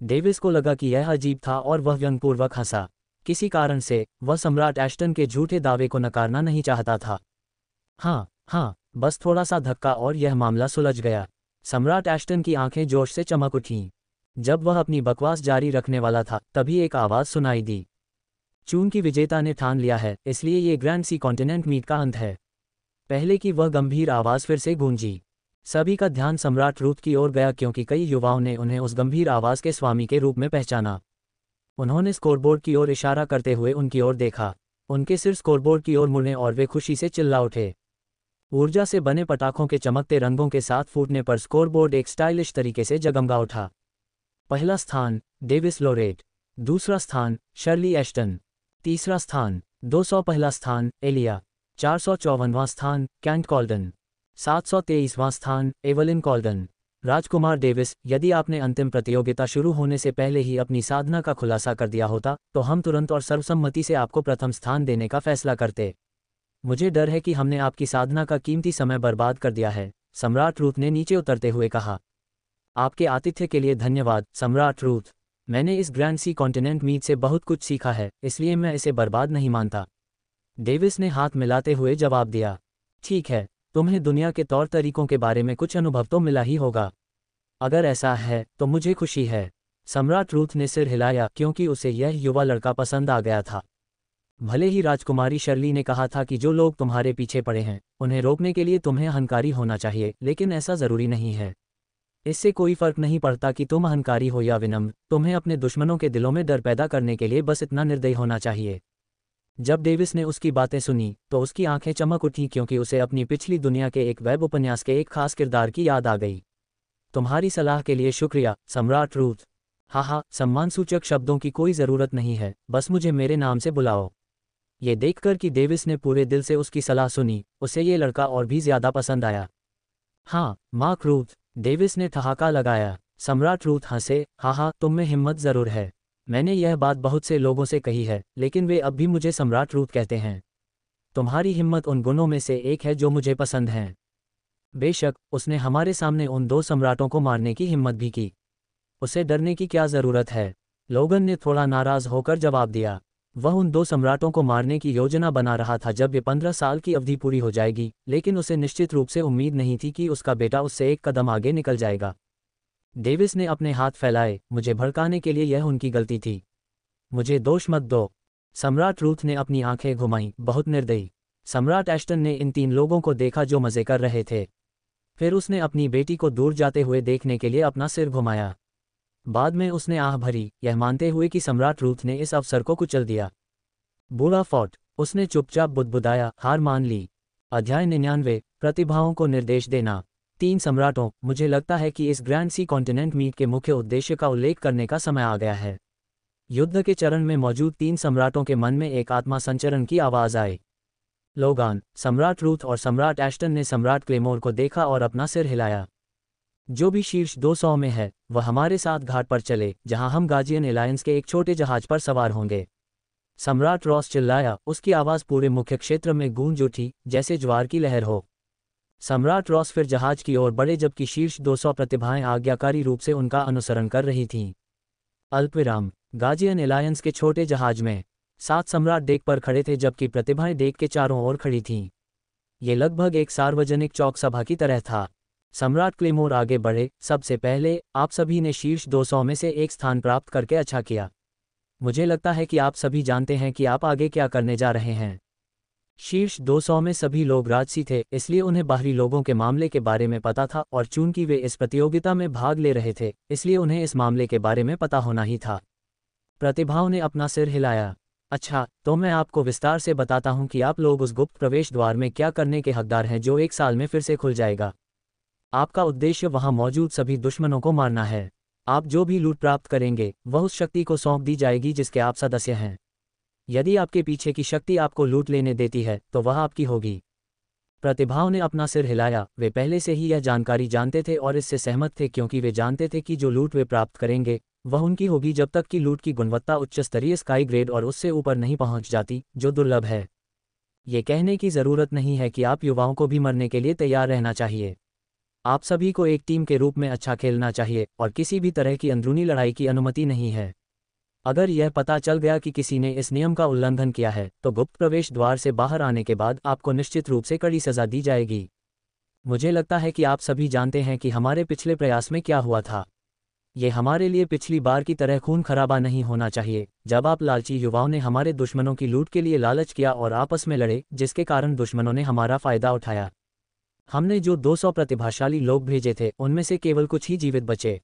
[SPEAKER 1] डेविस को लगा कि यह अजीब था और वह व्यंग्यपूर्वक हंसा। किसी कारण से वह सम्राट एश्टन के झूठे दावे को नकारना नहीं चाहता था। हाँ, बस थोड़ा सा धक्का और यह मामला सुलझ गया। सम्राट एश्टन की आंखें जोश से चमक उठीं। जब वह अपनी बकवास जारी रखने वाला था तभी एक आवाज़ सुनाई दी। चून की विजेता ने ठान लिया है, इसलिए ये ग्रैंड सी कॉन्टिनेंट मीट का अंत है। पहले की वह गंभीर आवाज़ फिर से गूंजी। सभी का ध्यान सम्राट रूथ की ओर गया क्योंकि कई युवाओं ने उन्हें उस गंभीर आवाज़ के स्वामी के रूप में पहचाना। उन्होंने स्कोरबोर्ड की ओर इशारा करते हुए उनकी ओर देखा। उनके सिर स्कोरबोर्ड की ओर मुड़े और वे खुशी से चिल्ला उठे। ऊर्जा से बने पटाखों के चमकते रंगों के साथ फूटने पर स्कोरबोर्ड एक स्टाइलिश तरीके से जगमगा उठा। पहला स्थान डेविस लोरेट, दूसरा स्थान शर्ली एश्टन, तीसरा स्थान 200, पहला स्थान एलिया, 454वां स्थान कैंट कॉल्डन, 723वां स्थान एवलिन कॉल्डन। राजकुमार डेविस, यदि आपने अंतिम प्रतियोगिता शुरू होने से पहले ही अपनी साधना का खुलासा कर दिया होता तो हम तुरंत और सर्वसम्मति से आपको प्रथम स्थान देने का फैसला करते। मुझे डर है कि हमने आपकी साधना का कीमती समय बर्बाद कर दिया है, सम्राट रूथ ने नीचे उतरते हुए कहा। आपके आतिथ्य के लिए धन्यवाद सम्राट रूथ। मैंने इस ग्रैंड सी कॉन्टिनेंट मीट से बहुत कुछ सीखा है, इसलिए मैं इसे बर्बाद नहीं मानता। डेविस ने हाथ मिलाते हुए जवाब दिया। ठीक है, तुम्हें दुनिया के तौर तरीकों के बारे में कुछ अनुभव तो मिला ही होगा। अगर ऐसा है तो मुझे खुशी है। सम्राट रूथ ने सिर हिलाया क्योंकि उसे यह युवा लड़का पसंद आ गया था। भले ही राजकुमारी शर्ली ने कहा था कि जो लोग तुम्हारे पीछे पड़े हैं उन्हें रोकने के लिए तुम्हें अहंकारी होना चाहिए, लेकिन ऐसा ज़रूरी नहीं है। इससे कोई फर्क नहीं पड़ता कि तुम अहंकारी हो या विनम्र, तुम्हें अपने दुश्मनों के दिलों में डर पैदा करने के लिए बस इतना निर्दयी होना चाहिए। जब डेविस ने उसकी बातें सुनी तो उसकी आंखें चमक उठीं क्योंकि उसे अपनी पिछली दुनिया के एक वेब उपन्यास के एक खास किरदार की याद आ गई। तुम्हारी सलाह के लिए शुक्रिया सम्राट रूथ। हाँ, सम्मानसूचक शब्दों की कोई ज़रूरत नहीं है, बस मुझे मेरे नाम से बुलाओ। ये देखकर कि डेविस ने पूरे दिल से उसकी सलाह सुनी, उसे ये लड़का और भी ज़्यादा पसंद आया। हाँ, मार्क रूथ, डेविस ने ठहाका लगाया। सम्राट रूथ हंसे। हाँ, तुम में हिम्मत ज़रूर है। मैंने यह बात बहुत से लोगों से कही है, लेकिन वे अब भी मुझे सम्राट रूथ कहते हैं। तुम्हारी हिम्मत उन गुणों में से एक है जो मुझे पसंद हैं। बेशक, उसने हमारे सामने उन 2 सम्राटों को मारने की हिम्मत भी की। उसे डरने की क्या ज़रूरत है? लोगन ने थोड़ा नाराज़ होकर जवाब दिया। वह उन 2 सम्राटों को मारने की योजना बना रहा था जब ये 15 साल की अवधि पूरी हो जाएगी, लेकिन उसे निश्चित रूप से उम्मीद नहीं थी कि उसका बेटा उससे एक कदम आगे निकल जाएगा। डेविस ने अपने हाथ फैलाए। मुझे भड़काने के लिए यह उनकी गलती थी। मुझे दोष मत दो। सम्राट रूथ ने अपनी आंखें घुमाईं, बहुत निर्दयी। सम्राट एश्टन ने इन 3 लोगों को देखा जो मज़े कर रहे थे। फिर उसने अपनी बेटी को दूर जाते हुए देखने के लिए अपना सिर घुमाया। बाद में उसने आह भरी, यह मानते हुए कि सम्राट रूथ ने इस अवसर को कुचल दिया। बुरा फॉट, उसने चुपचाप बुदबुदाया, हार मान ली। अध्याय 99, प्रतिभाओं को निर्देश देना। 3 सम्राटों, मुझे लगता है कि इस ग्रैंड सी कॉन्टिनेंट मीट के मुख्य उद्देश्य का उल्लेख करने का समय आ गया है। युद्ध के चरण में मौजूद 3 सम्राटों के मन में एक आत्मा संचरण की आवाज़ आई। लोगान, सम्राट रूथ और सम्राट एश्टन ने सम्राट क्लेमोर को देखा और अपना सिर हिलाया। जो भी शीर्ष 200 में है वह हमारे साथ घाट पर चले, जहां हम गार्जियन एलायंस के एक छोटे जहाज पर सवार होंगे। सम्राट रॉस चिल्लाया, उसकी आवाज़ पूरे मुख्य क्षेत्र में गूंज उठी जैसे ज्वार की लहर हो। सम्राट रॉस फिर जहाज की ओर बढ़े जबकि शीर्ष 200 प्रतिभाएं आज्ञाकारी रूप से उनका अनुसरण कर रही थीं। अल्पविराम, गार्जियन एलायंस के छोटे जहाज में 7 सम्राट डेक पर खड़े थे जबकि प्रतिभाएं डेक के चारों ओर खड़ी थीं। ये लगभग एक सार्वजनिक चौक सभा की तरह था। सम्राट क्लेमोर आगे बढ़े। सबसे पहले, आप सभी ने शीर्ष 200 में से एक स्थान प्राप्त करके अच्छा किया। मुझे लगता है कि आप सभी जानते हैं कि आप आगे क्या करने जा रहे हैं। शीर्ष 200 में सभी लोग राजसी थे, इसलिए उन्हें बाहरी लोगों के मामले के बारे में पता था और चूंकि वे इस प्रतियोगिता में भाग ले रहे थे, इसलिए उन्हें इस मामले के बारे में पता होना ही था। प्रतिभाओं ने अपना सिर हिलाया। अच्छा, तो मैं आपको विस्तार से बताता हूं कि आप लोग उस गुप्त प्रवेश द्वार में क्या करने के हकदार हैं जो 1 साल में फिर से खुल जाएगा। आपका उद्देश्य वहां मौजूद सभी दुश्मनों को मारना है। आप जो भी लूट प्राप्त करेंगे वह उस शक्ति को सौंप दी जाएगी जिसके आप सदस्य हैं। यदि आपके पीछे की शक्ति आपको लूट लेने देती है तो वह आपकी होगी। प्रतिभाओं ने अपना सिर हिलाया। वे पहले से ही यह जानकारी जानते थे और इससे सहमत थे, क्योंकि वे जानते थे कि जो लूट वे प्राप्त करेंगे वह उनकी होगी जब तक कि लूट की गुणवत्ता उच्च स्तरीय स्काई ग्रेड और उससे ऊपर नहीं पहुंच जाती, जो दुर्लभ है। ये कहने की ज़रूरत नहीं है कि आप युवाओं को भी मरने के लिए तैयार रहना चाहिए। आप सभी को एक टीम के रूप में अच्छा खेलना चाहिए और किसी भी तरह की अंदरूनी लड़ाई की अनुमति नहीं है। अगर यह पता चल गया कि किसी ने इस नियम का उल्लंघन किया है तो गुप्त प्रवेश द्वार से बाहर आने के बाद आपको निश्चित रूप से कड़ी सज़ा दी जाएगी। मुझे लगता है कि आप सभी जानते हैं कि हमारे पिछले प्रयास में क्या हुआ था। ये हमारे लिए पिछली बार की तरह खून खराबा नहीं होना चाहिए, जब आप लालची युवाओं ने हमारे दुश्मनों की लूट के लिए लालच किया और आपस में लड़े, जिसके कारण दुश्मनों ने हमारा फ़ायदा उठाया। हमने जो 200 प्रतिभाशाली लोग भेजे थे उनमें से केवल कुछ ही जीवित बचे।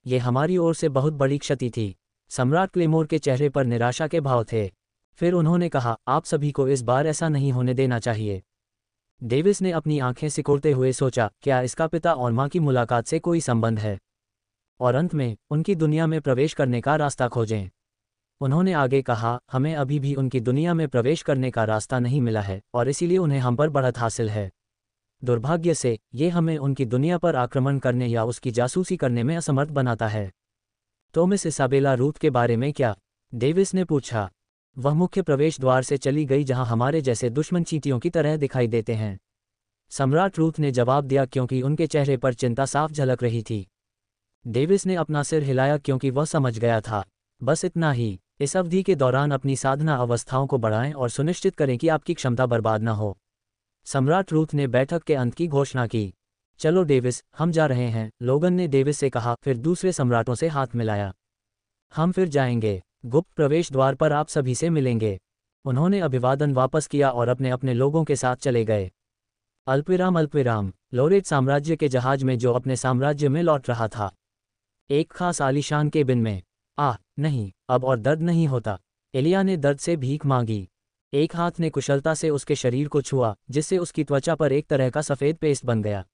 [SPEAKER 1] ये हमारी ओर से बहुत बड़ी क्षति थी। सम्राट क्लेमोर के चेहरे पर निराशा के भाव थे। फिर उन्होंने कहा, आप सभी को इस बार ऐसा नहीं होने देना चाहिए। डेविस ने अपनी आंखें सिकोड़ते हुए सोचा, क्या इसका पिता और मां की मुलाकात से कोई संबंध है? और अंत में उनकी दुनिया में प्रवेश करने का रास्ता खोजें। उन्होंने आगे कहा, हमें अभी भी उनकी दुनिया में प्रवेश करने का रास्ता नहीं मिला है और इसीलिए उन्हें हम पर बढ़त हासिल है। दुर्भाग्य से ये हमें उनकी दुनिया पर आक्रमण करने या उसकी जासूसी करने में असमर्थ बनाता है। तो मिस इसाबेला रूथ के बारे में क्या? डेविस ने पूछा। वह मुख्य प्रवेश द्वार से चली गई जहां हमारे जैसे दुश्मन चींटियों की तरह दिखाई देते हैं। सम्राट रूथ ने जवाब दिया, क्योंकि उनके चेहरे पर चिंता साफ झलक रही थी। डेविस ने अपना सिर हिलाया क्योंकि वह समझ गया था। बस इतना ही। इस अवधि के दौरान अपनी साधना अवस्थाओं को बढ़ाएं और सुनिश्चित करें कि आपकी क्षमता बर्बाद न हो। सम्राट रूथ ने बैठक के अंत की घोषणा की। चलो डेविस, हम जा रहे हैं, लोगन ने डेविस से कहा, फिर दूसरे सम्राटों से हाथ मिलाया। हम फिर जाएंगे। गुप्त प्रवेश द्वार पर आप सभी से मिलेंगे। उन्होंने अभिवादन वापस किया और अपने अपने लोगों के साथ चले गए। अल्पविराम लोरेट साम्राज्य के जहाज में जो अपने साम्राज्य में लौट रहा था। एक खास आलीशान केबिन में। नहीं, अब और दर्द नहीं होता। एलिया ने दर्द से भीख मांगी। एक हाथ ने कुशलता से उसके शरीर को छुआ, जिससे उसकी त्वचा पर एक तरह का सफ़ेद पेस्ट बन गया।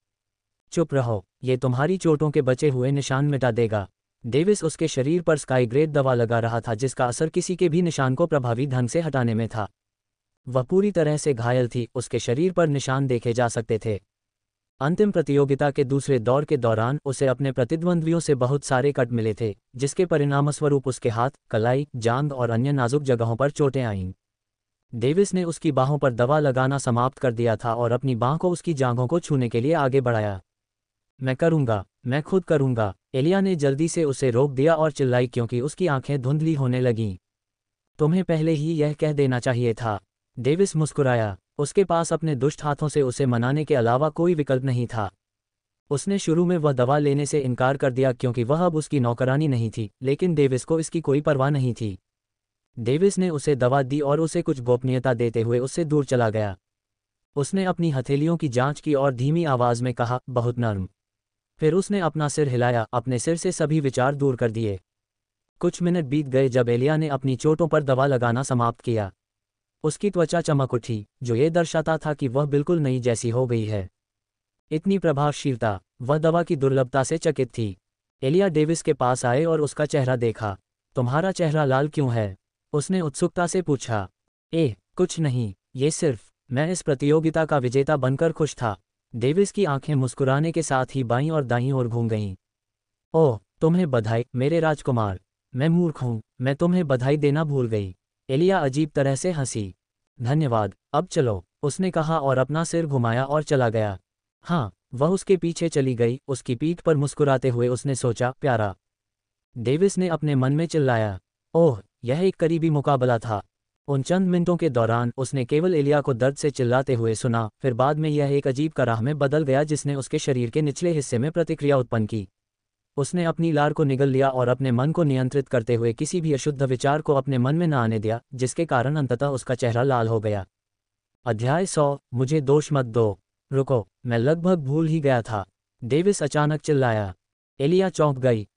[SPEAKER 1] चुप रहो, ये तुम्हारी चोटों के बचे हुए निशान मिटा देगा। डेविस उसके शरीर पर स्काई ग्रेड दवा लगा रहा था, जिसका असर किसी के भी निशान को प्रभावी ढंग से हटाने में था। वह पूरी तरह से घायल थी, उसके शरीर पर निशान देखे जा सकते थे। अंतिम प्रतियोगिता के दूसरे दौर के दौरान उसे अपने प्रतिद्वंद्वियों से बहुत सारे कट मिले थे, जिसके परिणामस्वरूप उसके हाथ, कलाई, जांघ और अन्य नाजुक जगहों पर चोटें आईं। डेविस ने उसकी बाहों पर दवा लगाना समाप्त कर दिया था और अपनी बाह को उसकी जांघों को छूने के लिए आगे बढ़ाया। मैं करूंगा, मैं खुद करूंगा। एलिया ने जल्दी से उसे रोक दिया और चिल्लाई, क्योंकि उसकी आंखें धुंधली होने लगीं। तुम्हें पहले ही यह कह देना चाहिए था। डेविस मुस्कुराया। उसके पास अपने दुष्ट हाथों से उसे मनाने के अलावा कोई विकल्प नहीं था। उसने शुरू में वह दवा लेने से इनकार कर दिया क्योंकि वह अब उसकी नौकरानी नहीं थी, लेकिन डेविस को इसकी कोई परवाह नहीं थी। डेविस ने उसे दवा दी और उसे कुछ गोपनीयता देते हुए उससे दूर चला गया। उसने अपनी हथेलियों की जांच की और धीमी आवाज़ में कहा, बहुत नर्म। फिर उसने अपना सिर हिलाया, अपने सिर से सभी विचार दूर कर दिए। कुछ मिनट बीत गए जब एलिया ने अपनी चोटों पर दवा लगाना समाप्त किया। उसकी त्वचा चमक उठी, जो ये दर्शाता था कि वह बिल्कुल नई जैसी हो गई है। इतनी प्रभावशीलता, वह दवा की दुर्लभता से चकित थी। एलिया डेविस के पास आए और उसका चेहरा देखा। तुम्हारा चेहरा लाल क्यों है? उसने उत्सुकता से पूछा। कुछ नहीं, ये सिर्फ मैं इस प्रतियोगिता का विजेता बनकर खुश था। डेविस की आंखें मुस्कुराने के साथ ही बाईं और दाईं ओर घूम गईं। ओह, तुम्हें बधाई मेरे राजकुमार। मैं मूर्ख हूँ, मैं तुम्हें बधाई देना भूल गई। एलिया अजीब तरह से हंसी। धन्यवाद, अब चलो, उसने कहा और अपना सिर घुमाया और चला गया। हाँ, वह उसके पीछे चली गई। उसकी पीठ पर मुस्कुराते हुए उसने सोचा, प्यारा। डेविस ने अपने मन में चिल्लाया। ओह, यह एक करीबी मुकाबला था। उन चंद मिनटों के दौरान उसने केवल एलिया को दर्द से चिल्लाते हुए सुना, फिर बाद में यह एक अजीब कराह में बदल गया जिसने उसके शरीर के निचले हिस्से में प्रतिक्रिया उत्पन्न की। उसने अपनी लार को निगल लिया और अपने मन को नियंत्रित करते हुए किसी भी अशुद्ध विचार को अपने मन में न आने दिया, जिसके कारण अंततः उसका चेहरा लाल हो गया। अध्याय 100, मुझे दोष मत दो। रुको, मैं लगभग भूल ही गया था। डेविस अचानक चिल्लाया। एलिया चौंक गई।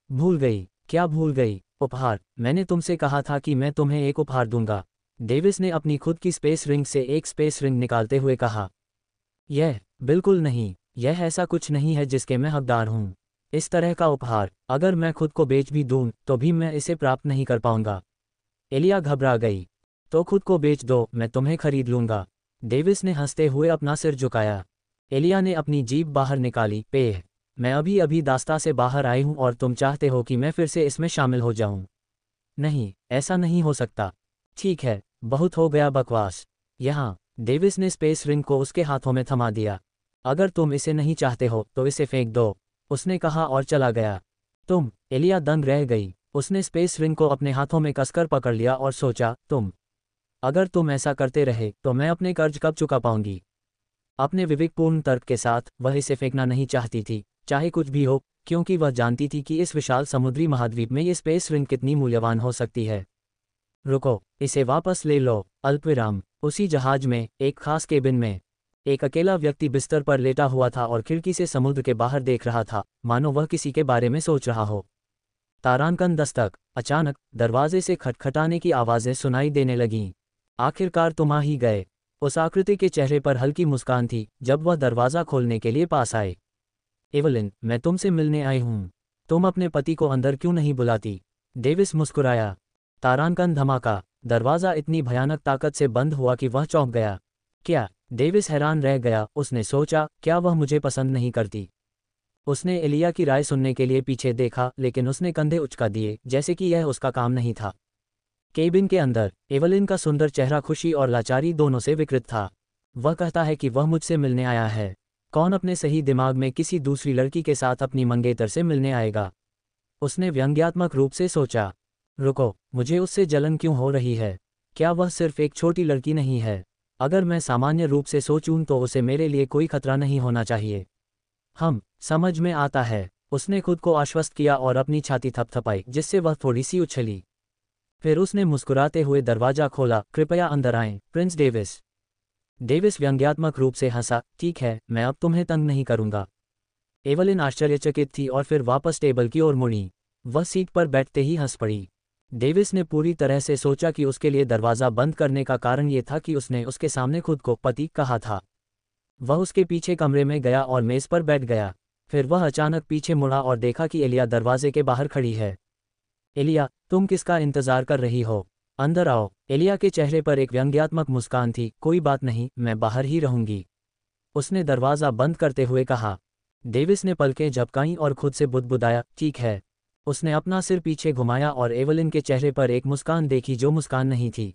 [SPEAKER 1] भूल गई? क्या भूल गई? उपहार। मैंने तुमसे कहा था कि मैं तुम्हें एक उपहार दूंगा। डेविस ने अपनी खुद की स्पेस रिंग से एक स्पेस रिंग निकालते हुए कहा। यह बिल्कुल नहीं, यह ऐसा कुछ नहीं है जिसके मैं हकदार हूं। इस तरह का उपहार अगर मैं खुद को बेच भी दूं तो भी मैं इसे प्राप्त नहीं कर पाऊंगा। एलिया घबरा गई। तो खुद को बेच दो, मैं तुम्हें खरीद लूंगा। डेविस ने हंसते हुए अपना सिर झुकाया। एलिया ने अपनी जीभ बाहर निकाली। पेह, मैं अभी अभी दास्ता से बाहर आई हूं और तुम चाहते हो कि मैं फिर से इसमें शामिल हो जाऊं? नहीं, ऐसा नहीं हो सकता। ठीक है, बहुत हो गया बकवास। यहाँ, डेविस ने स्पेस रिंग को उसके हाथों में थमा दिया। अगर तुम इसे नहीं चाहते हो तो इसे फेंक दो, उसने कहा और चला गया। तुम, एलिया दंग रह गई। उसने स्पेस रिंग को अपने हाथों में कसकर पकड़ लिया और सोचा, अगर तुम ऐसा करते रहे तो मैं अपने कर्ज कब चुका पाऊंगी? अपने विवेकपूर्ण तर्क के साथ वह इसे फेंकना नहीं चाहती थी, चाहे कुछ भी हो, क्योंकि वह जानती थी कि इस विशाल समुद्री महाद्वीप में ये स्पेस रिंग कितनी मूल्यवान हो सकती है। रुको, इसे वापस ले लो। अल्पविराम। उसी जहाज में, एक खास केबिन में, एक अकेला व्यक्ति बिस्तर पर लेटा हुआ था और खिड़की से समुद्र के बाहर देख रहा था, मानो वह किसी के बारे में सोच रहा हो। तारांकन दस्तक। अचानक दरवाजे से खटखटाने की आवाज़ें सुनाई देने लगीं। आखिरकार तुम आ ही गए। उस आकृति के चेहरे पर हल्की मुस्कान थी जब वह दरवाज़ा खोलने के लिए पास आए। एवलिन, मैं तुमसे मिलने आई हूँ। तुम अपने पति को अंदर क्यों नहीं बुलाती? डेविस मुस्कुराया। तारांकन धमाका। दरवाज़ा इतनी भयानक ताकत से बंद हुआ कि वह चौंक गया। क्या? डेविस हैरान रह गया। उसने सोचा, क्या वह मुझे पसंद नहीं करती? उसने एलिया की राय सुनने के लिए पीछे देखा, लेकिन उसने कंधे उचका दिए जैसे कि यह उसका काम नहीं था। केबिन के अंदर, एवलिन का सुंदर चेहरा खुशी और लाचारी दोनों से विकृत था। वह कहता है कि वह मुझसे मिलने आया है। कौन अपने सही दिमाग में किसी दूसरी लड़की के साथ अपनी मंगेतर से मिलने आएगा? उसने व्यंग्यात्मक रूप से सोचा। रुको, मुझे उससे जलन क्यों हो रही है? क्या वह सिर्फ एक छोटी लड़की नहीं है? अगर मैं सामान्य रूप से सोचूं तो उसे मेरे लिए कोई खतरा नहीं होना चाहिए। समझ में आता है। उसने खुद को आश्वस्त किया और अपनी छाती थपथपाई जिससे वह थोड़ी सी उछली। फिर उसने मुस्कुराते हुए दरवाजा खोला। कृपया अंदर आएं, प्रिंस डेविस। डेविस व्यंग्यात्मक रूप से हंसा। ठीक है, मैं अब तुम्हें तंग नहीं करूंगा। एवलिन आश्चर्यचकित थी और फिर वापस टेबल की ओर मुड़ी। वह सीट पर बैठते ही हंस पड़ी। डेविस ने पूरी तरह से सोचा कि उसके लिए दरवाज़ा बंद करने का कारण ये था कि उसने उसके सामने खुद को पति कहा था। वह उसके पीछे कमरे में गया और मेज़ पर बैठ गया। फिर वह अचानक पीछे मुड़ा और देखा कि एलिया दरवाजे के बाहर खड़ी है। एलिया, तुम किसका इंतज़ार कर रही हो? अंदर आओ। एलिया के चेहरे पर एक व्यंग्यात्मक मुस्कान थी। कोई बात नहीं, मैं बाहर ही रहूंगी, उसने दरवाज़ा बंद करते हुए कहा। डेविस ने पलकें झपकाईं और खुद से बुदबुदाया, ठीक है। उसने अपना सिर पीछे घुमाया और एवलिन के चेहरे पर एक मुस्कान देखी जो मुस्कान नहीं थी।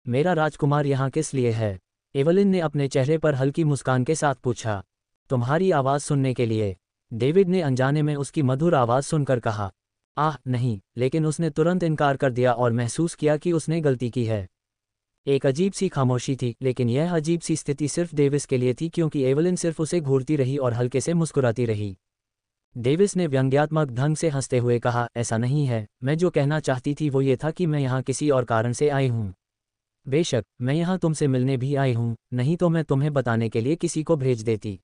[SPEAKER 1] मेरा राजकुमार यहाँ किस लिए है? एवलिन ने अपने चेहरे पर हल्की मुस्कान के साथ पूछा। तुम्हारी आवाज़ सुनने के लिए, डेविड ने अनजाने में उसकी मधुर आवाज़ सुनकर कहा। आह नहीं, लेकिन उसने तुरंत इनकार कर दिया और महसूस किया कि उसने गलती की है। एक अजीब सी खामोशी थी, लेकिन यह अजीब सी स्थिति सिर्फ डेविस के लिए थी क्योंकि एवलिन सिर्फ उसे घूरती रही और हल्के से मुस्कुराती रही। डेविस ने व्यंग्यात्मक ढंग से हंसते हुए कहा, ऐसा नहीं है, मैं जो कहना चाहती थी वो ये था कि मैं यहाँ किसी और कारण से आई हूँ। बेशक, मैं यहाँ तुमसे मिलने भी आई हूँ, नहीं तो मैं तुम्हें बताने के लिए किसी को भेज देती।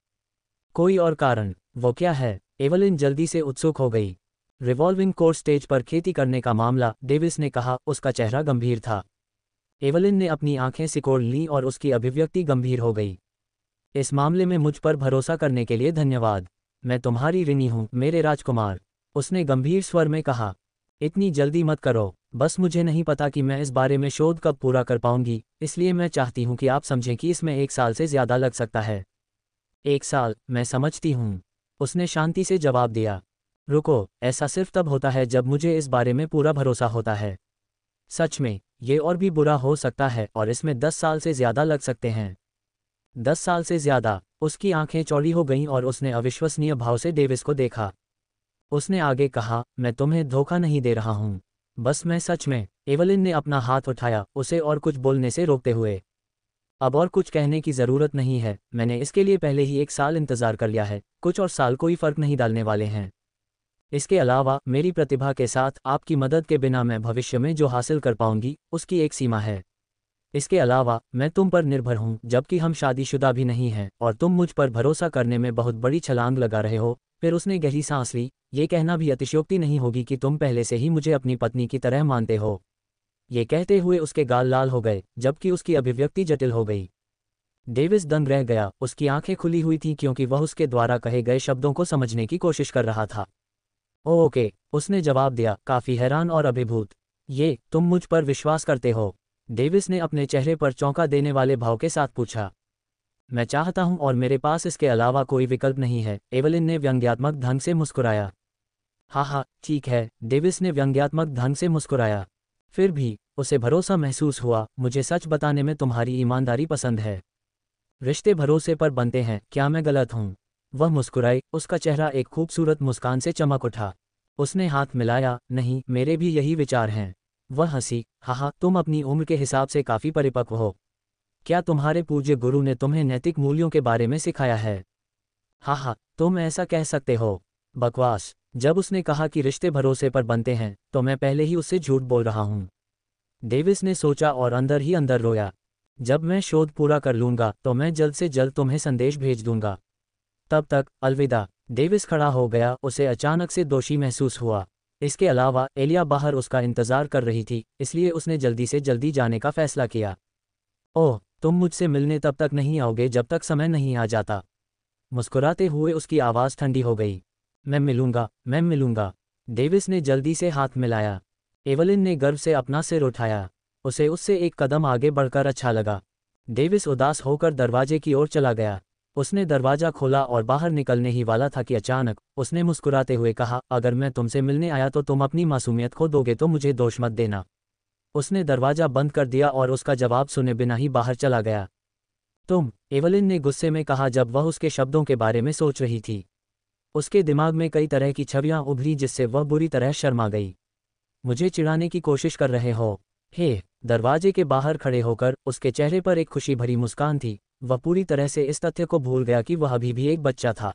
[SPEAKER 1] कोई और कारण? वो क्या है? एवलिन जल्दी से उत्सुक हो गई। रिवॉल्विंग कोर्स स्टेज पर खेती करने का मामला, डेविस ने कहा। उसका चेहरा गंभीर था। एवलिन ने अपनी आंखें सिकोड़ लीं और उसकी अभिव्यक्ति गंभीर हो गई। इस मामले में मुझ पर भरोसा करने के लिए धन्यवाद। मैं तुम्हारी ऋणी हूँ, मेरे राजकुमार, उसने गंभीर स्वर में कहा। इतनी जल्दी मत करो, बस मुझे नहीं पता कि मैं इस बारे में शोध कब पूरा कर पाऊंगी, इसलिए मैं चाहती हूँ कि आप समझें कि इसमें 1 साल से ज़्यादा लग सकता है। 1 साल, मैं समझती हूँ, उसने शांति से जवाब दिया। रुको, ऐसा सिर्फ तब होता है जब मुझे इस बारे में पूरा भरोसा होता है। सच में, ये और भी बुरा हो सकता है और इसमें 10 साल से ज़्यादा लग सकते हैं। 10 साल से ज़्यादा? उसकी आंखें चौड़ी हो गईं और उसने अविश्वसनीय भाव से डेविस को देखा। उसने आगे कहा, मैं तुम्हें धोखा नहीं दे रहा हूँ, बस मैं सच में। एवलिन ने अपना हाथ उठाया, उसे और कुछ बोलने से रोकते हुए। अब और कुछ कहने की ज़रूरत नहीं है, मैंने इसके लिए पहले ही 1 साल इंतज़ार कर लिया है, कुछ और साल कोई फ़र्क नहीं डालने वाले हैं। इसके अलावा मेरी प्रतिभा के साथ आपकी मदद के बिना मैं भविष्य में जो हासिल कर पाऊंगी उसकी एक सीमा है। इसके अलावा मैं तुम पर निर्भर हूं, जबकि हम शादीशुदा भी नहीं हैं और तुम मुझ पर भरोसा करने में बहुत बड़ी छलांग लगा रहे हो। फिर उसने गहरी सांस ली। ये कहना भी अतिशयोक्ति नहीं होगी कि तुम पहले से ही मुझे अपनी पत्नी की तरह मानते हो। ये कहते हुए उसके गाल लाल हो गए, जबकि उसकी अभिव्यक्ति जटिल हो गई। डेविस दंग रह गया, उसकी आंखें खुली हुई थीं क्योंकि वह उसके द्वारा कहे गए शब्दों को समझने की कोशिश कर रहा था। ओके, उसने जवाब दिया, काफ़ी हैरान और अभिभूत। तुम मुझ पर विश्वास करते हो? डेविस ने अपने चेहरे पर चौंका देने वाले भाव के साथ पूछा। मैं चाहता हूं और मेरे पास इसके अलावा कोई विकल्प नहीं है, एवलिन ने व्यंग्यात्मक ढंग से मुस्कुराया। हाँ, ठीक है, डेविस ने व्यंग्यात्मक ढंग से मुस्कुराया। फिर भी उसे भरोसा महसूस हुआ, मुझे सच बताने में तुम्हारी ईमानदारी पसंद है। रिश्ते भरोसे पर बनते हैं, क्या मैं गलत हूँ? वह मुस्कुराई, उसका चेहरा एक खूबसूरत मुस्कान से चमक उठा। उसने हाथ मिलाया, नहीं, मेरे भी यही विचार हैं। वह हंसी, हाँ, तुम अपनी उम्र के हिसाब से काफ़ी परिपक्व हो। क्या तुम्हारे पूज्य गुरु ने तुम्हें नैतिक मूल्यों के बारे में सिखाया है? हाँ, तुम ऐसा कह सकते हो। बकवास। जब उसने कहा कि रिश्ते भरोसे पर बनते हैं, तो मैं पहले ही उससे झूठ बोल रहा हूँ। डेविस ने सोचा और अंदर ही अंदर रोया। जब मैं शोध पूरा कर लूँगा तो मैं जल्द से जल्द तुम्हें संदेश भेज दूंगा। तब तक अलविदा। डेविस खड़ा हो गया, उसे अचानक से दोषी महसूस हुआ। इसके अलावा एलिया बाहर उसका इंतजार कर रही थी, इसलिए उसने जल्दी से जल्दी जाने का फैसला किया। ओह, तुम मुझसे मिलने तब तक नहीं आओगे जब तक समय नहीं आ जाता। मुस्कुराते हुए उसकी आवाज़ ठंडी हो गई। मैं मिलूंगा। डेविस ने जल्दी से हाथ मिलाया। एवलिन ने गर्व से अपना सिर उठाया। उसे उससे एक कदम आगे बढ़कर अच्छा लगा। डेविस उदास होकर दरवाजे की ओर चला गया। उसने दरवाजा खोला और बाहर निकलने ही वाला था कि अचानक उसने मुस्कुराते हुए कहा, अगर मैं तुमसे मिलने आया तो तुम अपनी मासूमियत खो दोगे तो मुझे दोष मत देना। उसने दरवाजा बंद कर दिया और उसका जवाब सुने बिना ही बाहर चला गया। तुम, एवलिन ने गुस्से में कहा जब वह उसके शब्दों के बारे में सोच रही थी। उसके दिमाग में कई तरह की छवियां उभरी जिससे वह बुरी तरह शर्मा गई। मुझे चिढ़ाने की कोशिश कर रहे हो? हे, दरवाजे के बाहर खड़े होकर उसके चेहरे पर एक खुशी भरी मुस्कान थी। वह पूरी तरह से इस तथ्य को भूल गया कि वह अभी भी एक बच्चा था।